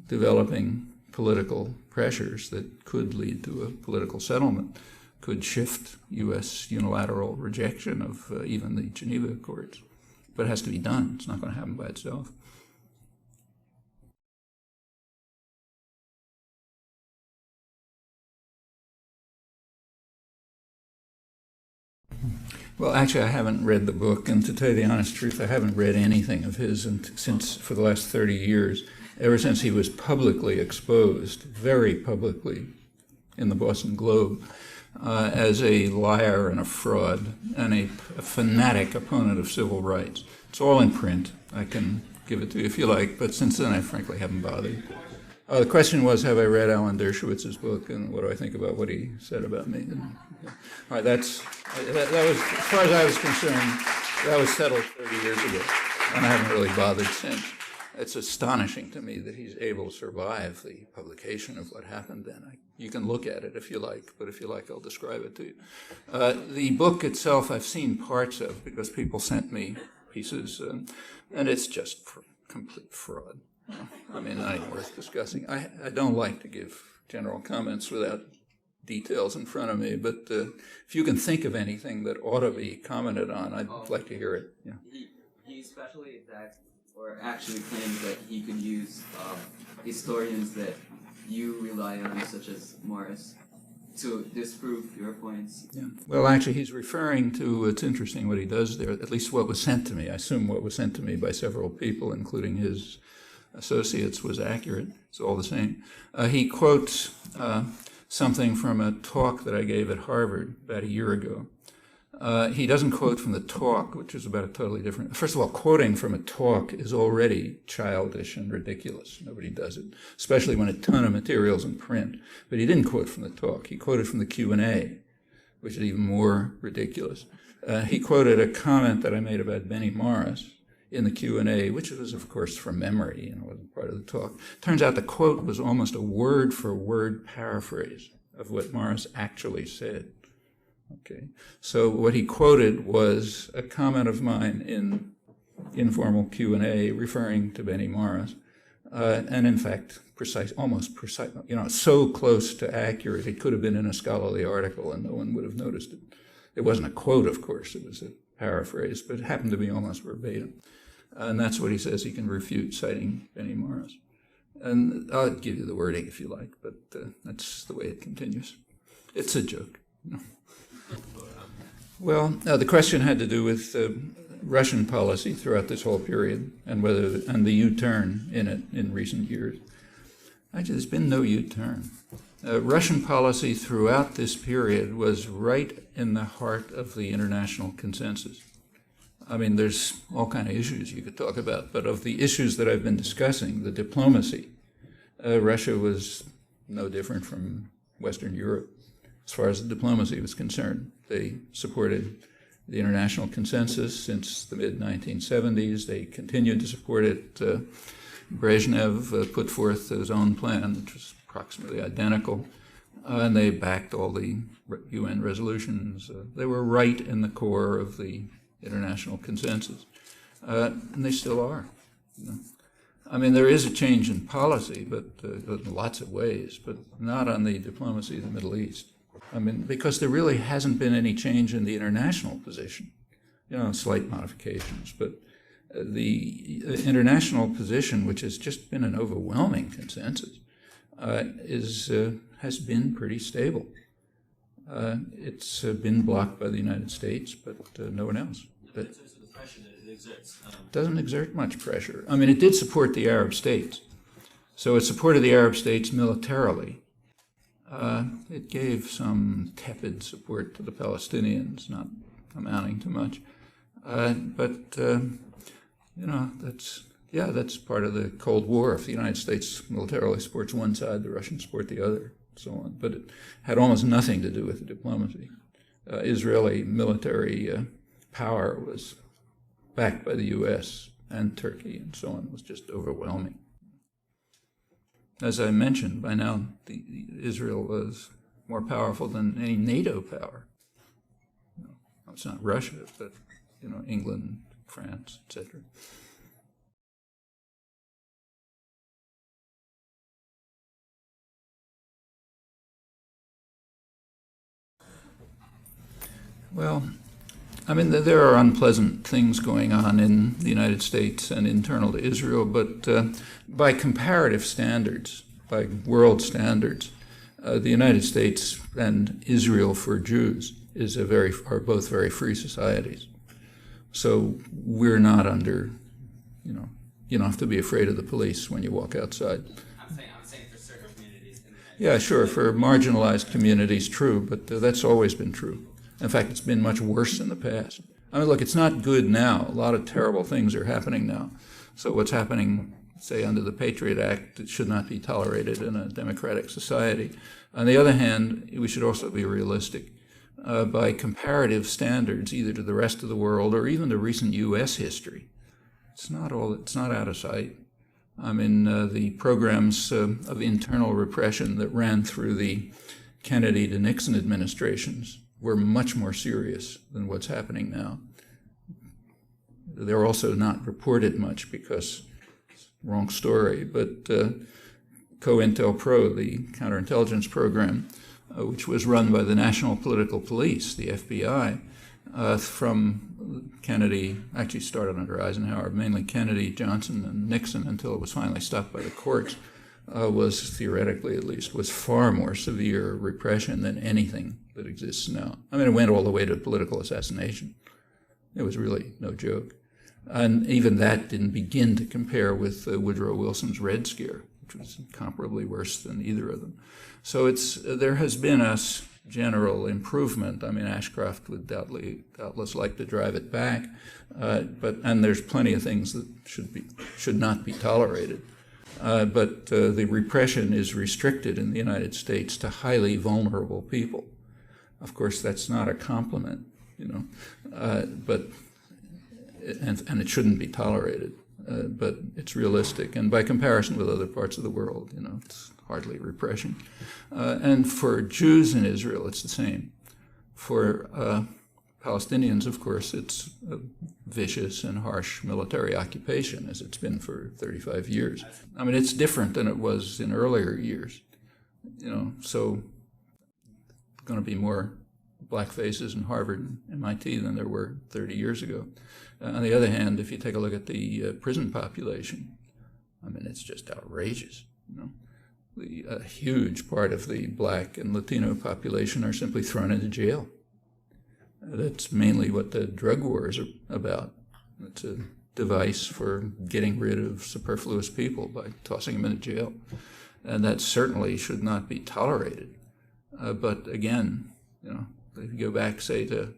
developing political pressures that could lead to a political settlement, could shift U.S. unilateral rejection of even the Geneva Accords. But it has to be done. It's not going to happen by itself. Well, actually, I haven't read the book, and to tell you the honest truth, I haven't read anything of his since for the last 30 years, ever since he was publicly exposed, very publicly, in the Boston Globe, as a liar and a fraud and a fanatic opponent of civil rights. It's all in print. I can give it to you if you like, but since then I frankly haven't bothered. The question was, have I read Alan Dershowitz's book, and what do I think about what he said about me? And, yeah. All right, that was, as far as I was concerned, that was settled 30 years ago, and I haven't really bothered since. It's astonishing to me that he's able to survive the publication of what happened then. You can look at it if you like, but if you like, I'll describe it to you. The book itself I've seen parts of because people sent me pieces, and it's just complete fraud. I mean, not even worth discussing. I don't like to give general comments without details in front of me, but if you can think of anything that ought to be commented on, I'd like to hear it. Yeah. He especially attacked, or actually claimed that he could use historians that you rely on, such as Morris, to disprove your points. Yeah. Well, actually, he's referring to, it's interesting what he does there, at least what was sent to me. I assume what was sent to me by several people, including his associates, was accurate. It's all the same. He quotes something from a talk that I gave at Harvard about a year ago. He doesn't quote from the talk, which is about a totally different... First of all, quoting from a talk is already childish and ridiculous. Nobody does it, especially when a ton of material's in print. But he didn't quote from the talk. He quoted from the Q&A, which is even more ridiculous. He quoted a comment that I made about Benny Morris in the Q&A, which was, of course, from memory and wasn't part of the talk. Turns out the quote was almost a word-for-word paraphrase of what Morris actually said. Okay, so what he quoted was a comment of mine in informal Q&A referring to Benny Morris, and in fact, almost precise, so close to accurate, it could have been in a scholarly article and no one would have noticed it. It wasn't a quote, of course, it was a paraphrase, but it happened to be almost verbatim. And that's what he says he can refute, citing Benny Morris. And I'll give you the wording if you like, but that's the way it continues. It's a joke. Well, the question had to do with Russian policy throughout this whole period and the U-turn in it in recent years. Actually, there's been no U-turn. Russian policy throughout this period was right in the heart of the international consensus. I mean, there's all kinds of issues you could talk about, but of the issues that I've been discussing, the diplomacy, Russia was no different from Western Europe as far as the diplomacy was concerned. They supported the international consensus since the mid-1970s. They continued to support it. Brezhnev put forth his own plan, which was approximately identical, and they backed all the UN resolutions. They were right in the core of the international consensus, and they still are. I mean, there is a change in policy, but in lots of ways, but not on the diplomacy of the Middle East. I mean, because there really hasn't been any change in the international position. Slight modifications, but the international position, which has just been an overwhelming consensus, has been pretty stable. It's been blocked by the United States, but no one else. But the pressure that it exerts. Doesn't exert much pressure. I mean, it did support the Arab states. So it supported the Arab states militarily. It gave some tepid support to the Palestinians, not amounting to much. That's part of the Cold War. If the United States militarily supports one side, the Russians support the other, so on. But it had almost nothing to do with the diplomacy. Israeli military power was backed by the U.S. and Turkey and so on. It was just overwhelming. As I mentioned, by now Israel was more powerful than any NATO power. It's not Russia, but England, France, etc. Well, I mean, there are unpleasant things going on in the United States and internal to Israel, but by comparative standards, by world standards, the United States and Israel for Jews are both very free societies. So we're not under, you don't have to be afraid of the police when you walk outside. I'm saying for certain communities. Yeah, sure, for marginalized communities, true, but that's always been true. In fact, it's been much worse in the past. I mean, look, it's not good now. A lot of terrible things are happening now. So what's happening, say, under the Patriot Act, it should not be tolerated in a democratic society. On the other hand, we should also be realistic. By comparative standards, either to the rest of the world or even to recent U.S. history, it's not out of sight. I mean, the programs of internal repression that ran through the Kennedy to Nixon administrations were much more serious than what's happening now. They're also not reported much because, wrong story, but COINTELPRO, the counterintelligence program, which was run by the National Political Police, the FBI, from Kennedy, actually started under Eisenhower, mainly Kennedy, Johnson, and Nixon until it was finally stopped by the courts, was, theoretically at least, was far more severe repression than anything that exists now. I mean, it went all the way to political assassination. It was really no joke. And even that didn't begin to compare with Woodrow Wilson's Red Scare, which was incomparably worse than either of them. So there has been a general improvement. I mean, Ashcroft would doubtless like to drive it back, and there's plenty of things that should not be tolerated. But the repression is restricted in the United States to highly vulnerable people. Of course, that's not a compliment, but and it shouldn't be tolerated. But it's realistic, and by comparison with other parts of the world, it's hardly repression. And for Jews in Israel, it's the same. For Palestinians, of course, it's a vicious and harsh military occupation, as it's been for 35 years. I mean, it's different than it was in earlier years, so going to be more black faces in Harvard and MIT than there were 30 years ago. On the other hand, if you take a look at the prison population, I mean, it's just outrageous. A huge part of the black and Latino population are simply thrown into jail. That's mainly what the drug wars are about. It's a device for getting rid of superfluous people by tossing them into jail. And that certainly should not be tolerated. But again, if you go back, say, to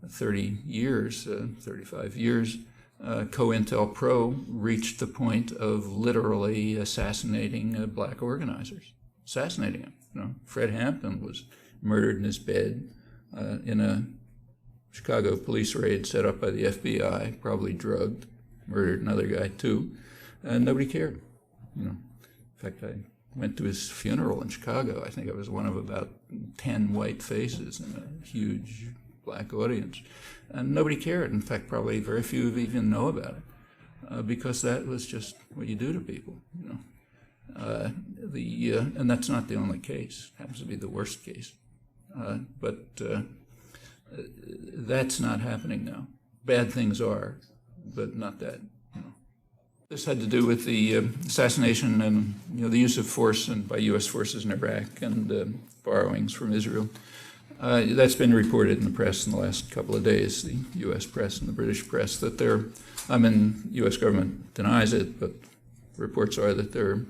30 years, 35 years, COINTELPRO reached the point of literally assassinating black organizers, assassinating them. Fred Hampton was murdered in his bed in a Chicago police raid set up by the FBI, probably drugged, murdered another guy too, and nobody cared. In fact, I went to his funeral in Chicago. I think I was one of about 10 white faces in a huge black audience. And nobody cared. In fact, probably very few even know about it, because that was just what you do to people. And that's not the only case. It happens to be the worst case. But that's not happening now. Bad things are, but not that. This had to do with the assassination and the use of force by U.S. forces in Iraq and borrowings from Israel. That's been reported in the press in the last couple of days, the U.S. press and the British press, that U.S. government denies it, but reports are that they're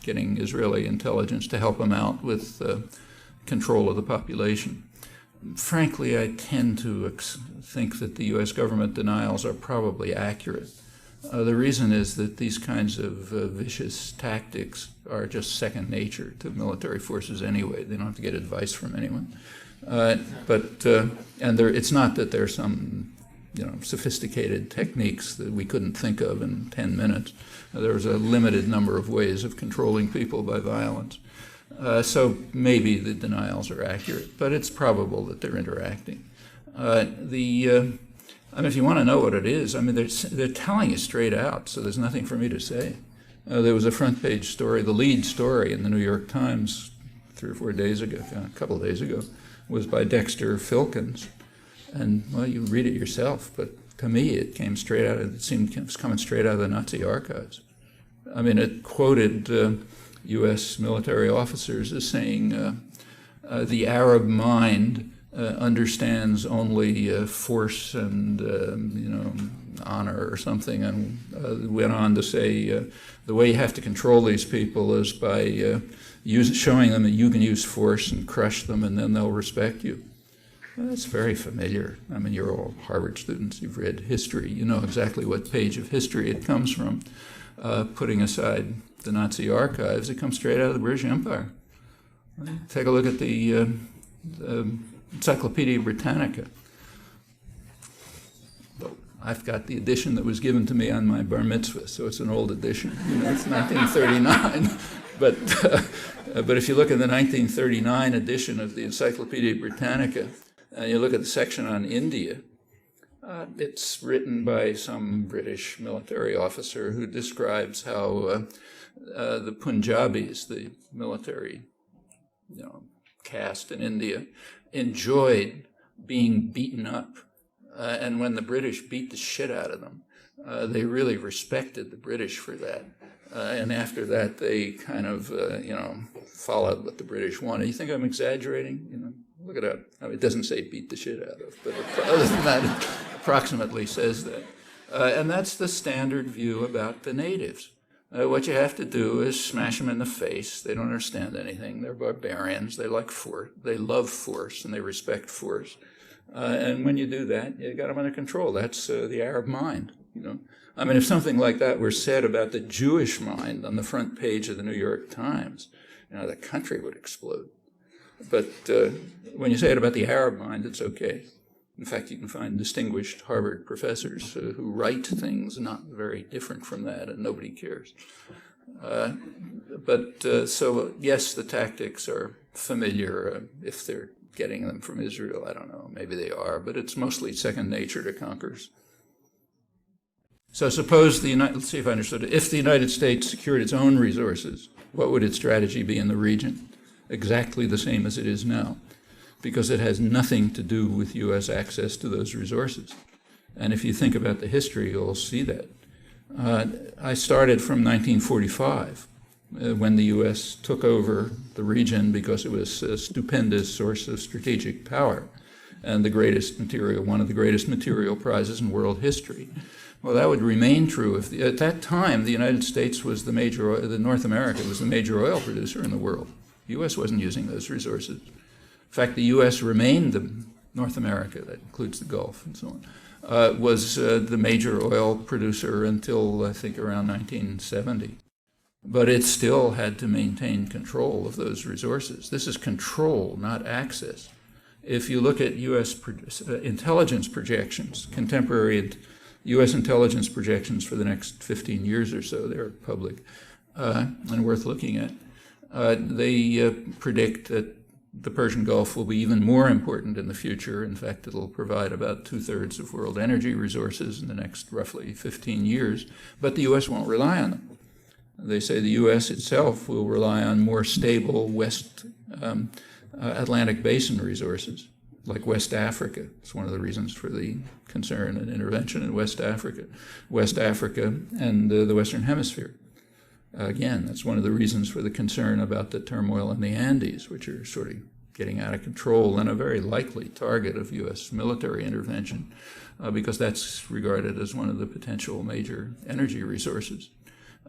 getting Israeli intelligence to help them out with control of the population. Frankly, I tend to think that the U.S. government denials are probably accurate. The reason is that these kinds of vicious tactics are just second nature to military forces anyway. They don't have to get advice from anyone. It's not that there's some sophisticated techniques that we couldn't think of in 10 minutes. There's a limited number of ways of controlling people by violence. So maybe the denials are accurate, but it's probable that they're interacting. If you want to know what it is, they're telling you straight out, so there's nothing for me to say. There was a front page story, the lead story in the New York Times 3 or 4 days ago, a couple of days ago, was by Dexter Filkins. And, well, you read it yourself, but to me it came straight out, it seemed it was coming straight out of the Nazi archives. It quoted U.S. military officers as saying, the Arab mind understands only force and honor or something, and went on to say the way you have to control these people is by showing them that you can use force and crush them, and then they'll respect you. Well, that's very familiar. You're all Harvard students. You've read history. You know exactly what page of history it comes from. Putting aside the Nazi archives, it comes straight out of the British Empire. Take a look at the Encyclopedia Britannica. I've got the edition that was given to me on my bar mitzvah, so it's an old edition. It's 1939. But if you look at the 1939 edition of the Encyclopedia Britannica, and you look at the section on India, it's written by some British military officer who describes how the Punjabis, the military caste in India, enjoyed being beaten up. And when the British beat the shit out of them, they really respected the British for that. And after that, they kind of, followed what the British wanted. You think I'm exaggerating? Look it up. It doesn't say beat the shit out of, but other than that, it approximately says that. And that's the standard view about the natives. What you have to do is smash them in the face. They don't understand anything. They're barbarians. They like force. They love force, and they respect force. And when you do that, you got them under control. That's the Arab mind. If something like that were said about the Jewish mind on the front page of the New York Times, the country would explode. But when you say it about the Arab mind, it's okay. In fact, you can find distinguished Harvard professors who write things not very different from that, and nobody cares. So yes, the tactics are familiar. If they're getting them from Israel, I don't know. Maybe they are, but it's mostly second nature to conquerors. So suppose let's see if I understood it. If the United States secured its own resources, what would its strategy be in the region? Exactly the same as it is now, because it has nothing to do with U.S. access to those resources. And if you think about the history, you'll see that. I started from 1945, when the U.S. took over the region because it was a stupendous source of strategic power and one of the greatest material prizes in world history. Well, that would remain true if at that time the United States was North America was the major oil producer in the world. The U.S. wasn't using those resources. In fact, the U.S. remained North America, that includes the Gulf and so on, was the major oil producer until, I think, around 1970. But it still had to maintain control of those resources. This is control, not access. If you look at U.S. intelligence projections, contemporary U.S. intelligence projections for the next 15 years or so, they're public and worth looking at. They predict that the Persian Gulf will be even more important in the future. In fact, it'll provide about 2/3 of world energy resources in the next roughly 15 years, but the U.S. won't rely on them. They say the U.S. itself will rely on more stable West Atlantic Basin resources, like West Africa. It's one of the reasons for the concern and intervention in West Africa and the Western Hemisphere. Again, that's one of the reasons for the concern about the turmoil in the Andes, which are sort of getting out of control and a very likely target of U.S. military intervention, because that's regarded as one of the potential major energy resources.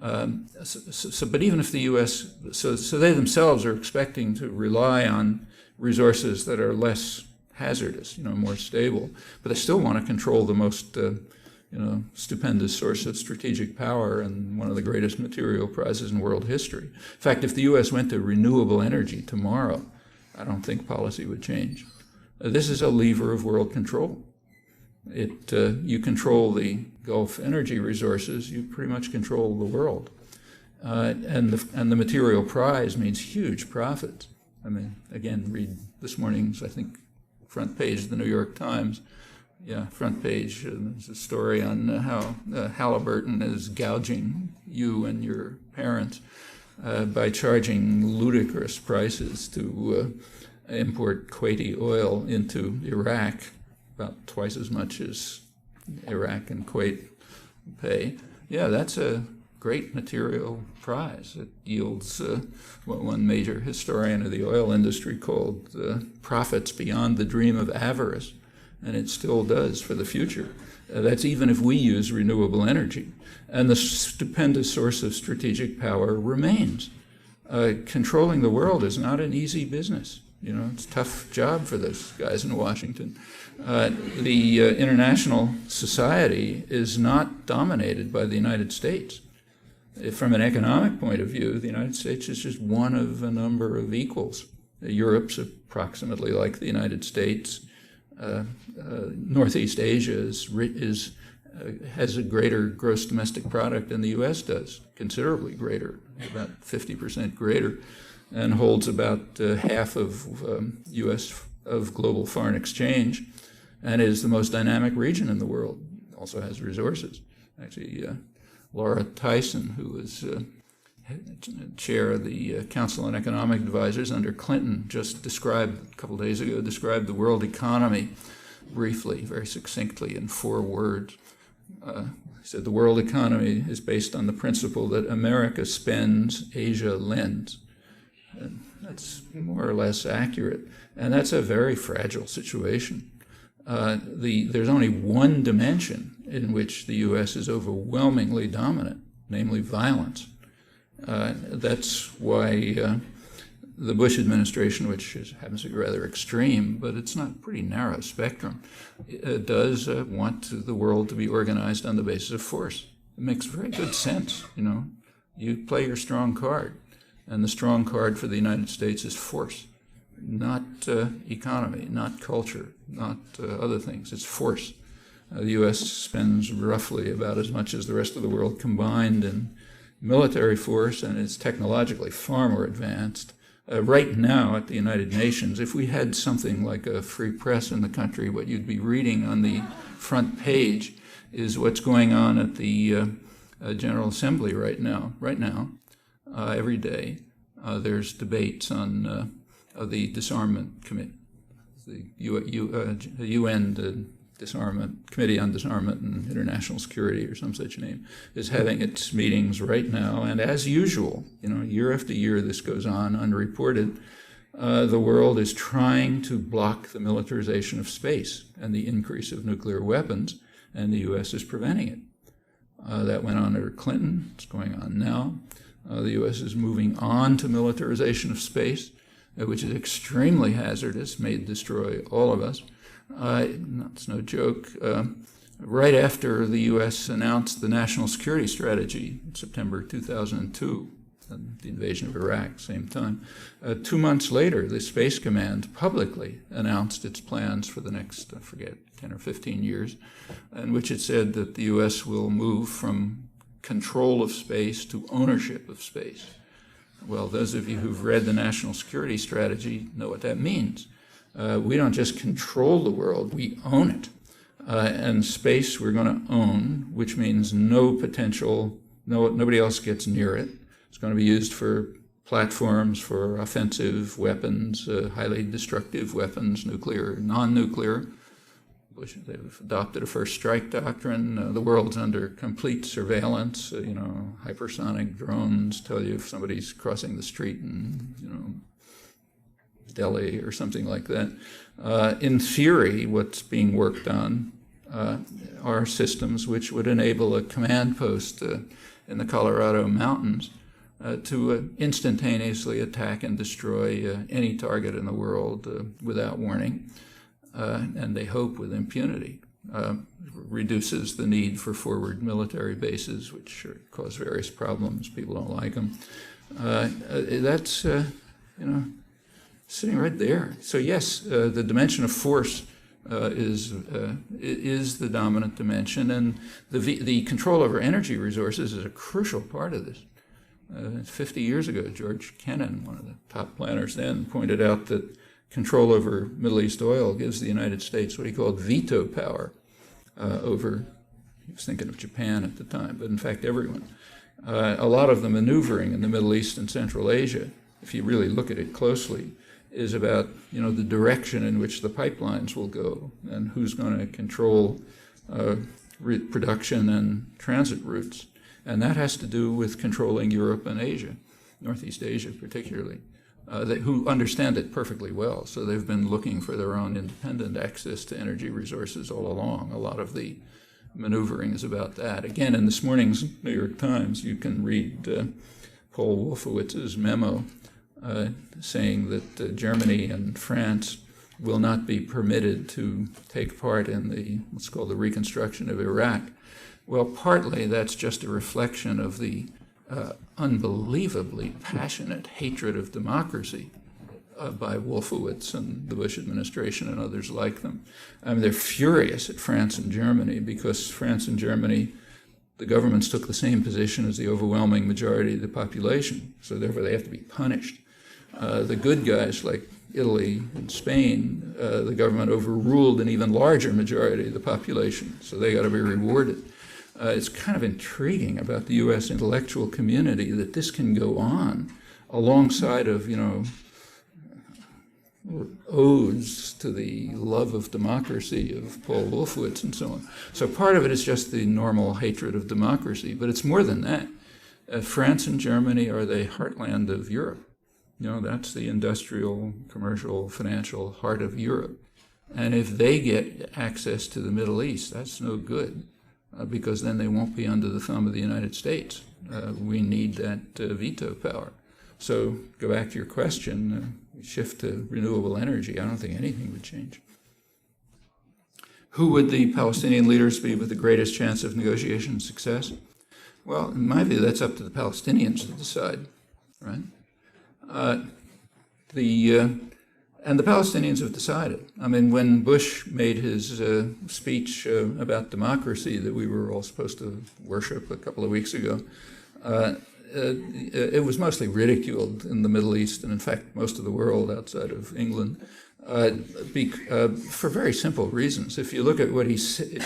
But even if the U.S., so they themselves are expecting to rely on resources that are less hazardous, more stable. But they still want to control the most, stupendous source of strategic power and one of the greatest material prizes in world history. In fact, if the U.S. went to renewable energy tomorrow, I don't think policy would change. This is a lever of world control. You control the Gulf energy resources, you pretty much control the world. And the material prize means huge profits. I mean, again, read this morning's, I think, front page of the New York Times. Yeah, front page. There's a story on how Halliburton is gouging you and your parents by charging ludicrous prices to import Kuwaiti oil into Iraq, about twice as much as Iraq and Kuwait pay. Yeah, that's a great material prize. It yields what one major historian of the oil industry called profits beyond the dream of avarice, and it still does for the future. That's even if we use renewable energy. And the stupendous source of strategic power remains. Controlling the world is not an easy business. It's a tough job for those guys in Washington. The international society is not dominated by the United States. From an economic point of view, the United States is just one of a number of equals. Europe's approximately like the United States. Northeast Asia has a greater gross domestic product than the U.S. does, considerably greater, about 50% greater, and holds about half of U.S. of global foreign exchange, and is the most dynamic region in the world. Also has resources. Actually, Laura Tyson, who was chair of the Council on Economic Advisors under Clinton, just described, a couple days ago, described the world economy briefly, very succinctly, in 4 words. He said the world economy is based on the principle that America spends, Asia lends. And that's more or less accurate. And that's a very fragile situation. There's only one dimension in which the U.S. is overwhelmingly dominant, namely violence. That's why the Bush administration, which happens to be rather extreme, but it's not a pretty narrow spectrum, does want the world to be organized on the basis of force. It makes very good sense, You play your strong card, and the strong card for the United States is force, not economy, not culture, not other things. It's force. The U.S. spends roughly about as much as the rest of the world combined in military force, and is technologically far more advanced. Right now at the United Nations, if we had something like a free press in the country, what you'd be reading on the front page is what's going on at the General Assembly right now. Every day, there's debates on the disarmament committee, the UN Disarmament Committee on Disarmament and International Security, or some such name, is having its meetings right now. And as usual, year after year, this goes on unreported. The world is trying to block the militarization of space and the increase of nuclear weapons, and the U.S. is preventing it. That went on under Clinton. It's going on now. The U.S. is moving on to militarization of space, which is extremely hazardous, may destroy all of us. That's no joke. Right after the U.S. announced the national security strategy in September 2002, and the invasion of Iraq, same time, 2 months later, the Space Command publicly announced its plans for the next, 10 or 15 years, in which it said that the U.S. will move from control of space to ownership of space. Well, those of you who've read the national security strategy know what that means. We don't just control the world, we own it. And space we're going to own, which means nobody else gets near it. It's going to be used for platforms for offensive weapons, highly destructive weapons, nuclear, non-nuclear. They've adopted a first strike doctrine. The world's under complete surveillance. Hypersonic drones tell you if somebody's crossing the street in, Delhi or something like that. In theory, what's being worked on are systems which would enable a command post in the Colorado mountains to instantaneously attack and destroy any target in the world without warning. and they hope with impunity, reduces the need for forward military bases, which cause various problems. People don't like them. That's, sitting right there. So yes, the dimension of force is the dominant dimension, and the control over energy resources is a crucial part of this. 50 years ago, George Kennan, one of the top planners then, pointed out that control over Middle East oil gives the United States what he called veto power over, he was thinking of Japan at the time, but in fact everyone. A lot of the maneuvering in the Middle East and Central Asia, if you really look at it closely, is about the direction in which the pipelines will go and who's going to control production and transit routes. And that has to do with controlling Europe and Asia, Northeast Asia particularly, who understand it perfectly well. So they've been looking for their own independent access to energy resources all along. A lot of the maneuvering is about that. Again, in this morning's New York Times, you can read Paul Wolfowitz's memo saying that Germany and France will not be permitted to take part in what's called the reconstruction of Iraq. Well, partly that's just a reflection of the unbelievably passionate hatred of democracy by Wolfowitz and the Bush administration and others like them. I mean, they're furious at France and Germany because France and Germany, the governments took the same position as the overwhelming majority of the population, so therefore they have to be punished. The good guys like Italy and Spain, the government overruled an even larger majority of the population, so they got to be rewarded. It's kind of intriguing about the U.S. intellectual community that this can go on alongside of, odes to the love of democracy of Paul Wolfowitz and so on. So part of it is just the normal hatred of democracy, but it's more than that. France and Germany are the heartland of Europe. That's the industrial, commercial, financial heart of Europe. And if they get access to the Middle East, that's no good. Because then they won't be under the thumb of the United States. We need that veto power. So go back to your question, shift to renewable energy. I don't think anything would change. Who would the Palestinian leaders be with the greatest chance of negotiation success? Well, in my view, that's up to the Palestinians to decide, right? And the Palestinians have decided. I mean, when Bush made his speech about democracy that we were all supposed to worship a couple of weeks ago, it was mostly ridiculed in the Middle East and, in fact, most of the world outside of England for very simple reasons. If you look at what he said,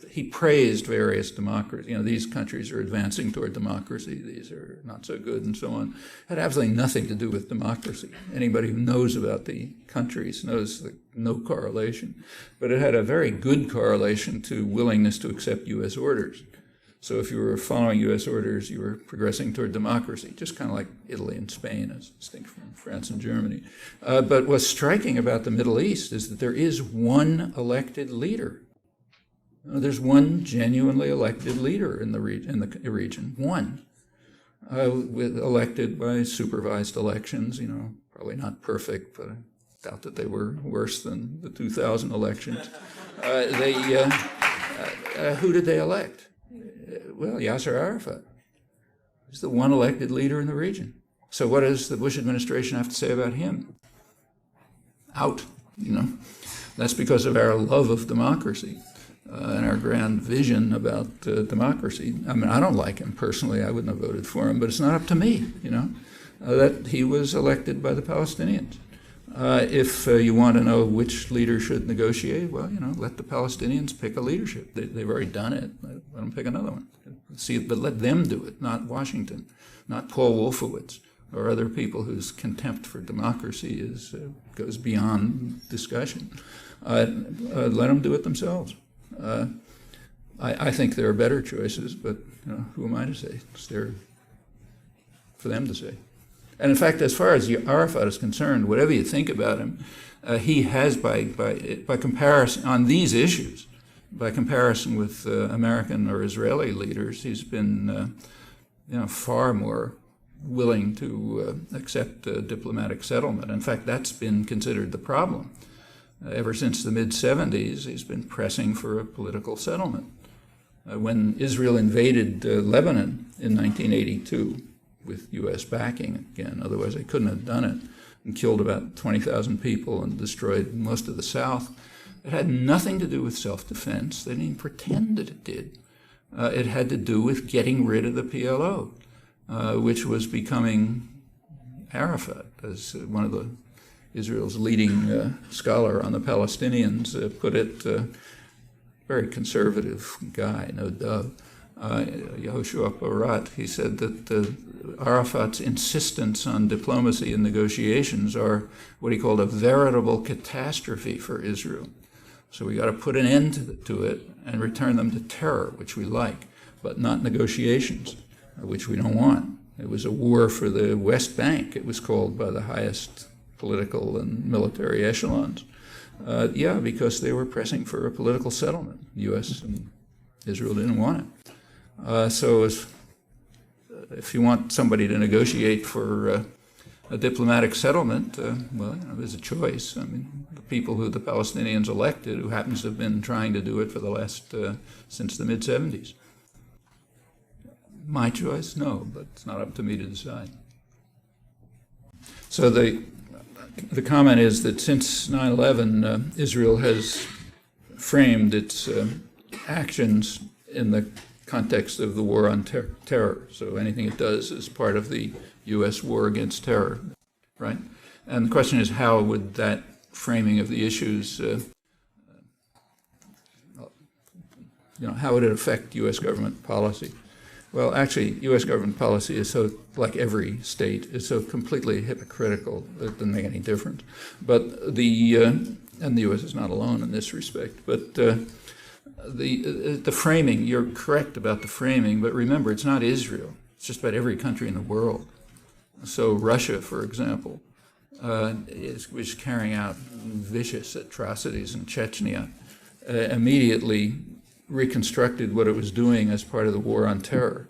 he praised various democracies. These countries are advancing toward democracy. These are not so good and so on. It had absolutely nothing to do with democracy. Anybody who knows about the countries knows that no correlation. But it had a very good correlation to willingness to accept U.S. orders. So if you were following U.S. orders, you were progressing toward democracy, just kind of like Italy and Spain, as distinct from France and Germany. But what's striking about the Middle East is that there is one elected leader. There's one genuinely elected leader in the region, one, elected by supervised elections. Probably not perfect, but I doubt that they were worse than the 2000 elections. Who did they elect? Well, Yasser Arafat is the one elected leader in the region. So what does the Bush administration have to say about him? Out, That's because of our love of democracy and our grand vision about democracy. I mean, I don't like him personally. I wouldn't have voted for him, but it's not up to me, that he was elected by the Palestinians. If you want to know which leader should negotiate, well, let the Palestinians pick a leadership. They've already done it. Let them pick another one. But let them do it, not Washington, not Paul Wolfowitz or other people whose contempt for democracy goes beyond discussion. Let them do it themselves. I think there are better choices, but who am I to say? It's there for them to say. And in fact, as far as Arafat is concerned, whatever you think about him, he has, by comparison, on these issues, by comparison with American or Israeli leaders, he's been far more willing to accept a diplomatic settlement. In fact, that's been considered the problem. Ever since the mid-'70s, he's been pressing for a political settlement. When Israel invaded Lebanon in 1982 with U.S. backing again, otherwise they couldn't have done it, and killed about 20,000 people and destroyed most of the South, it had nothing to do with self-defense. They didn't even pretend that it did. It had to do with getting rid of the PLO, which was becoming Arafat, as one of the Israel's leading scholar on the Palestinians put it. Very conservative guy, no doubt. Yehoshua Barat, he said that Arafat's insistence on diplomacy and negotiations are what he called a veritable catastrophe for Israel. So we got to put an end to it and return them to terror, which we like, but not negotiations, which we don't want. It was a war for the West Bank, it was called by the highest political and military echelons. Because they were pressing for a political settlement. The U.S. and Israel didn't want it. So if you want somebody to negotiate for a diplomatic settlement, there's a choice. I mean, the people who the Palestinians elected, who happens to have been trying to do it for the last, since the mid-'70s. My choice? No, but it's not up to me to decide. So the comment is that since 9/11, Israel has framed its actions in the context of the war on terror. So anything it does is part of the U.S. war against terror, right? And the question is, how would that framing of the issues, how would it affect U.S. government policy? Well, actually, U.S. government policy is so, like every state, is so completely hypocritical that it doesn't make any difference. But and the U.S. is not alone in this respect. But the framing, you're correct about the framing, but remember, it's not Israel. It's just about every country in the world. So Russia, for example, was carrying out vicious atrocities in Chechnya, immediately reconstructed what it was doing as part of the war on terror,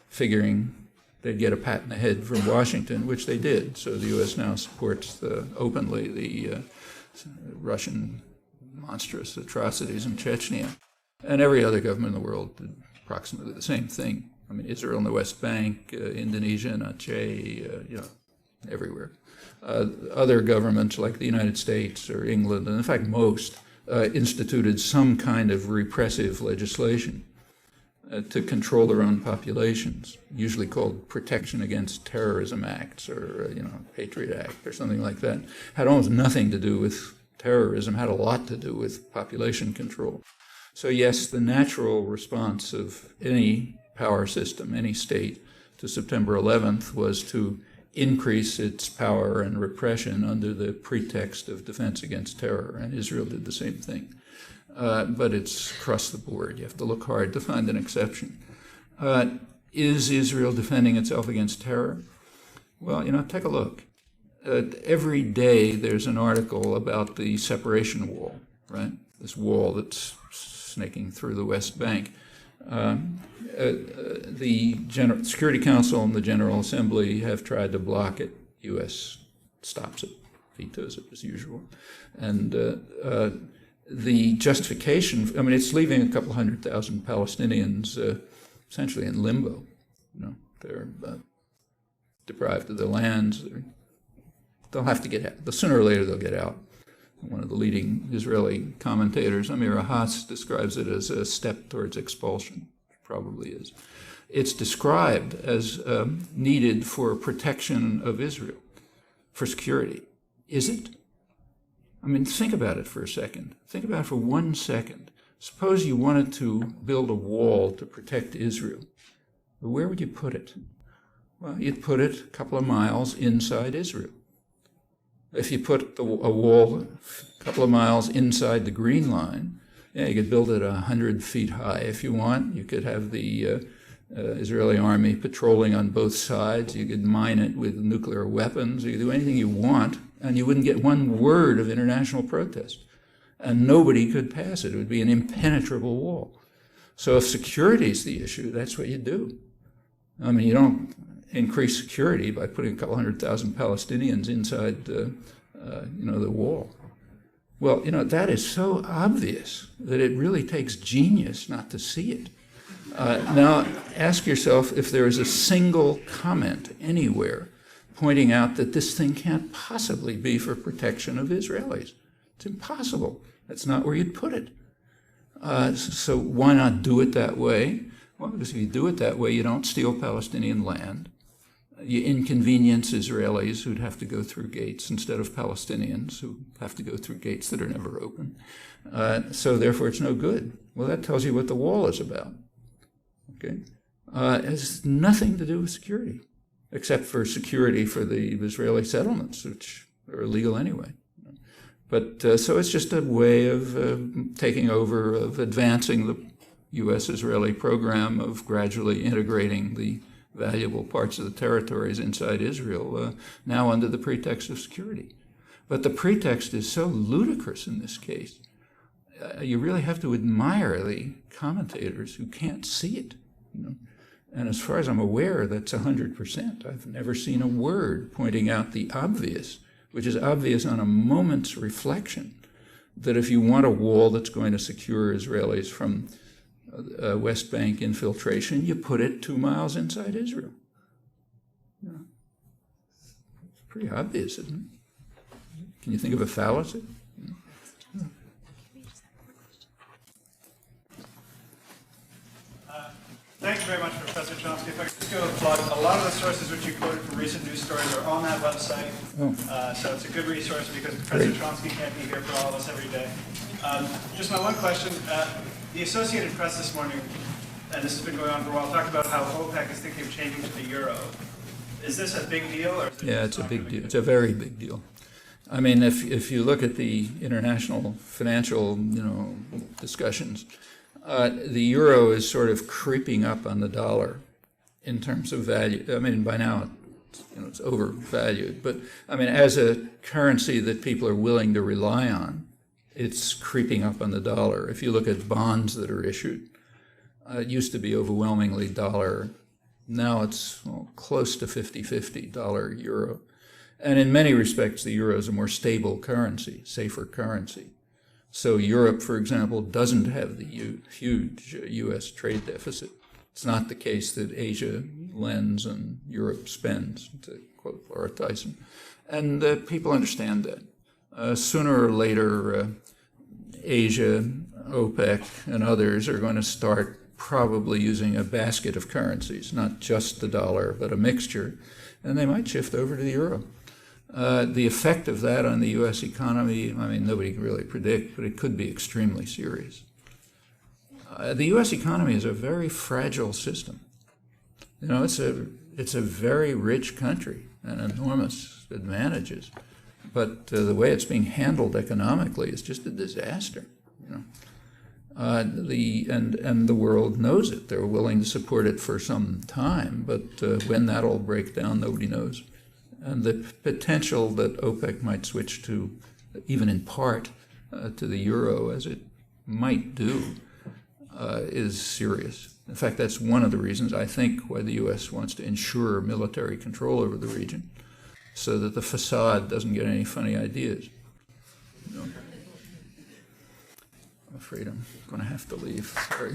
figuring they'd get a pat in the head from Washington, which they did. So the U.S. now supports openly the Russian monstrous atrocities in Chechnya. And every other government in the world did approximately the same thing. I mean, Israel and the West Bank, Indonesia and Aceh, everywhere. Other governments like the United States or England, and in fact most, instituted some kind of repressive legislation to control their own populations, usually called Protection Against Terrorism Acts or Patriot Act or something like that. Had almost nothing to do with terrorism, had a lot to do with population control. So yes, the natural response of any power system, any state, to September 11th was to increase its power and repression under the pretext of defense against terror, and Israel did the same thing. But it's across the board. You have to look hard to find an exception. Is Israel defending itself against terror? Well, take a look. Every day there's an article about the separation wall, right? This wall that's snaking through the West Bank. The Security Council and the General Assembly have tried to block it. U.S. stops it, vetoes it as usual. And the justification, it's leaving a couple 100,000 Palestinians essentially in limbo. They're deprived of their lands. They'll have to get out. Sooner or later they'll get out. One of the leading Israeli commentators, Amir Haas, describes it as a step towards expulsion. It probably is. It's described as needed for protection of Israel, for security. Is it? Think about it for a second. Think about it for 1 second. Suppose you wanted to build a wall to protect Israel. Where would you put it? Well, you'd put it a couple of miles inside Israel. If you put a wall a couple of miles inside the Green Line, you could build it 100 feet high if you want. You could have the Israeli army patrolling on both sides. You could mine it with nuclear weapons. You could do anything you want, and you wouldn't get one word of international protest. And nobody could pass it. It would be an impenetrable wall. So if security is the issue, that's what you do. You don't increase security by putting a couple 100,000 Palestinians inside the wall. Well, that is so obvious that it really takes genius not to see it. Now, ask yourself if there is a single comment anywhere pointing out that this thing can't possibly be for protection of Israelis. It's impossible. That's not where you'd put it. So why not do it that way? Well, because if you do it that way, you don't steal Palestinian land. You inconvenience Israelis who'd have to go through gates instead of Palestinians who have to go through gates that are never open. So therefore, it's no good. Well, that tells you what the wall is about. Okay, it has nothing to do with security, except for security for the Israeli settlements, which are illegal anyway. But so it's just a way of taking over, of advancing the U.S.-Israeli program of gradually integrating the valuable parts of the territories inside Israel, now under the pretext of security. But the pretext is so ludicrous in this case. You really have to admire the commentators who can't see it. And as far as I'm aware, that's 100%. I've never seen a word pointing out the obvious, which is obvious on a moment's reflection, that if you want a wall that's going to secure Israelis from West Bank infiltration, you put it 2 miles inside Israel. It's pretty obvious, isn't it? Can you think of a fallacy? Thank you very much, Professor Chomsky. If I could just go plug, a lot of the sources which you quoted from recent news stories are on that website. So it's a good resource because Professor Chomsky can't be here for all of us every day. Just my one question. The Associated Press this morning, and this has been going on for a while, talked about how OPEC is thinking of changing to the euro. Is this a big deal? Or is it it's a big deal. It's a very big deal. I mean, if you look at the international financial, discussions, the euro is sort of creeping up on the dollar in terms of value. I mean, by now, it's overvalued. But I mean, as a currency that people are willing to rely on, it's creeping up on the dollar. If you look at bonds that are issued, it used to be overwhelmingly dollar. Now it's close to 50-50, dollar-euro. And in many respects, the euro is a more stable currency, safer currency. So Europe, for example, doesn't have the huge U.S. trade deficit. It's not the case that Asia lends and Europe spends, to quote Laura Tyson. And people understand that. Sooner or later, Asia, OPEC, and others are going to start probably using a basket of currencies, not just the dollar, but a mixture, and they might shift over to the euro. The effect of that on the U.S. economy, I mean, nobody can really predict, but it could be extremely serious. The U.S. economy is a very fragile system. It's a very rich country and enormous advantages, but the way it's being handled economically is just a disaster. And the world knows it. They're willing to support it for some time, but when that'll break down, nobody knows. And the potential that OPEC might switch to, even in part, to the euro, as it might do, is serious. In fact, that's one of the reasons, I think, why the U.S. wants to ensure military control over the region, so that the facade doesn't get any funny ideas. I'm afraid I'm going to have to leave. Sorry.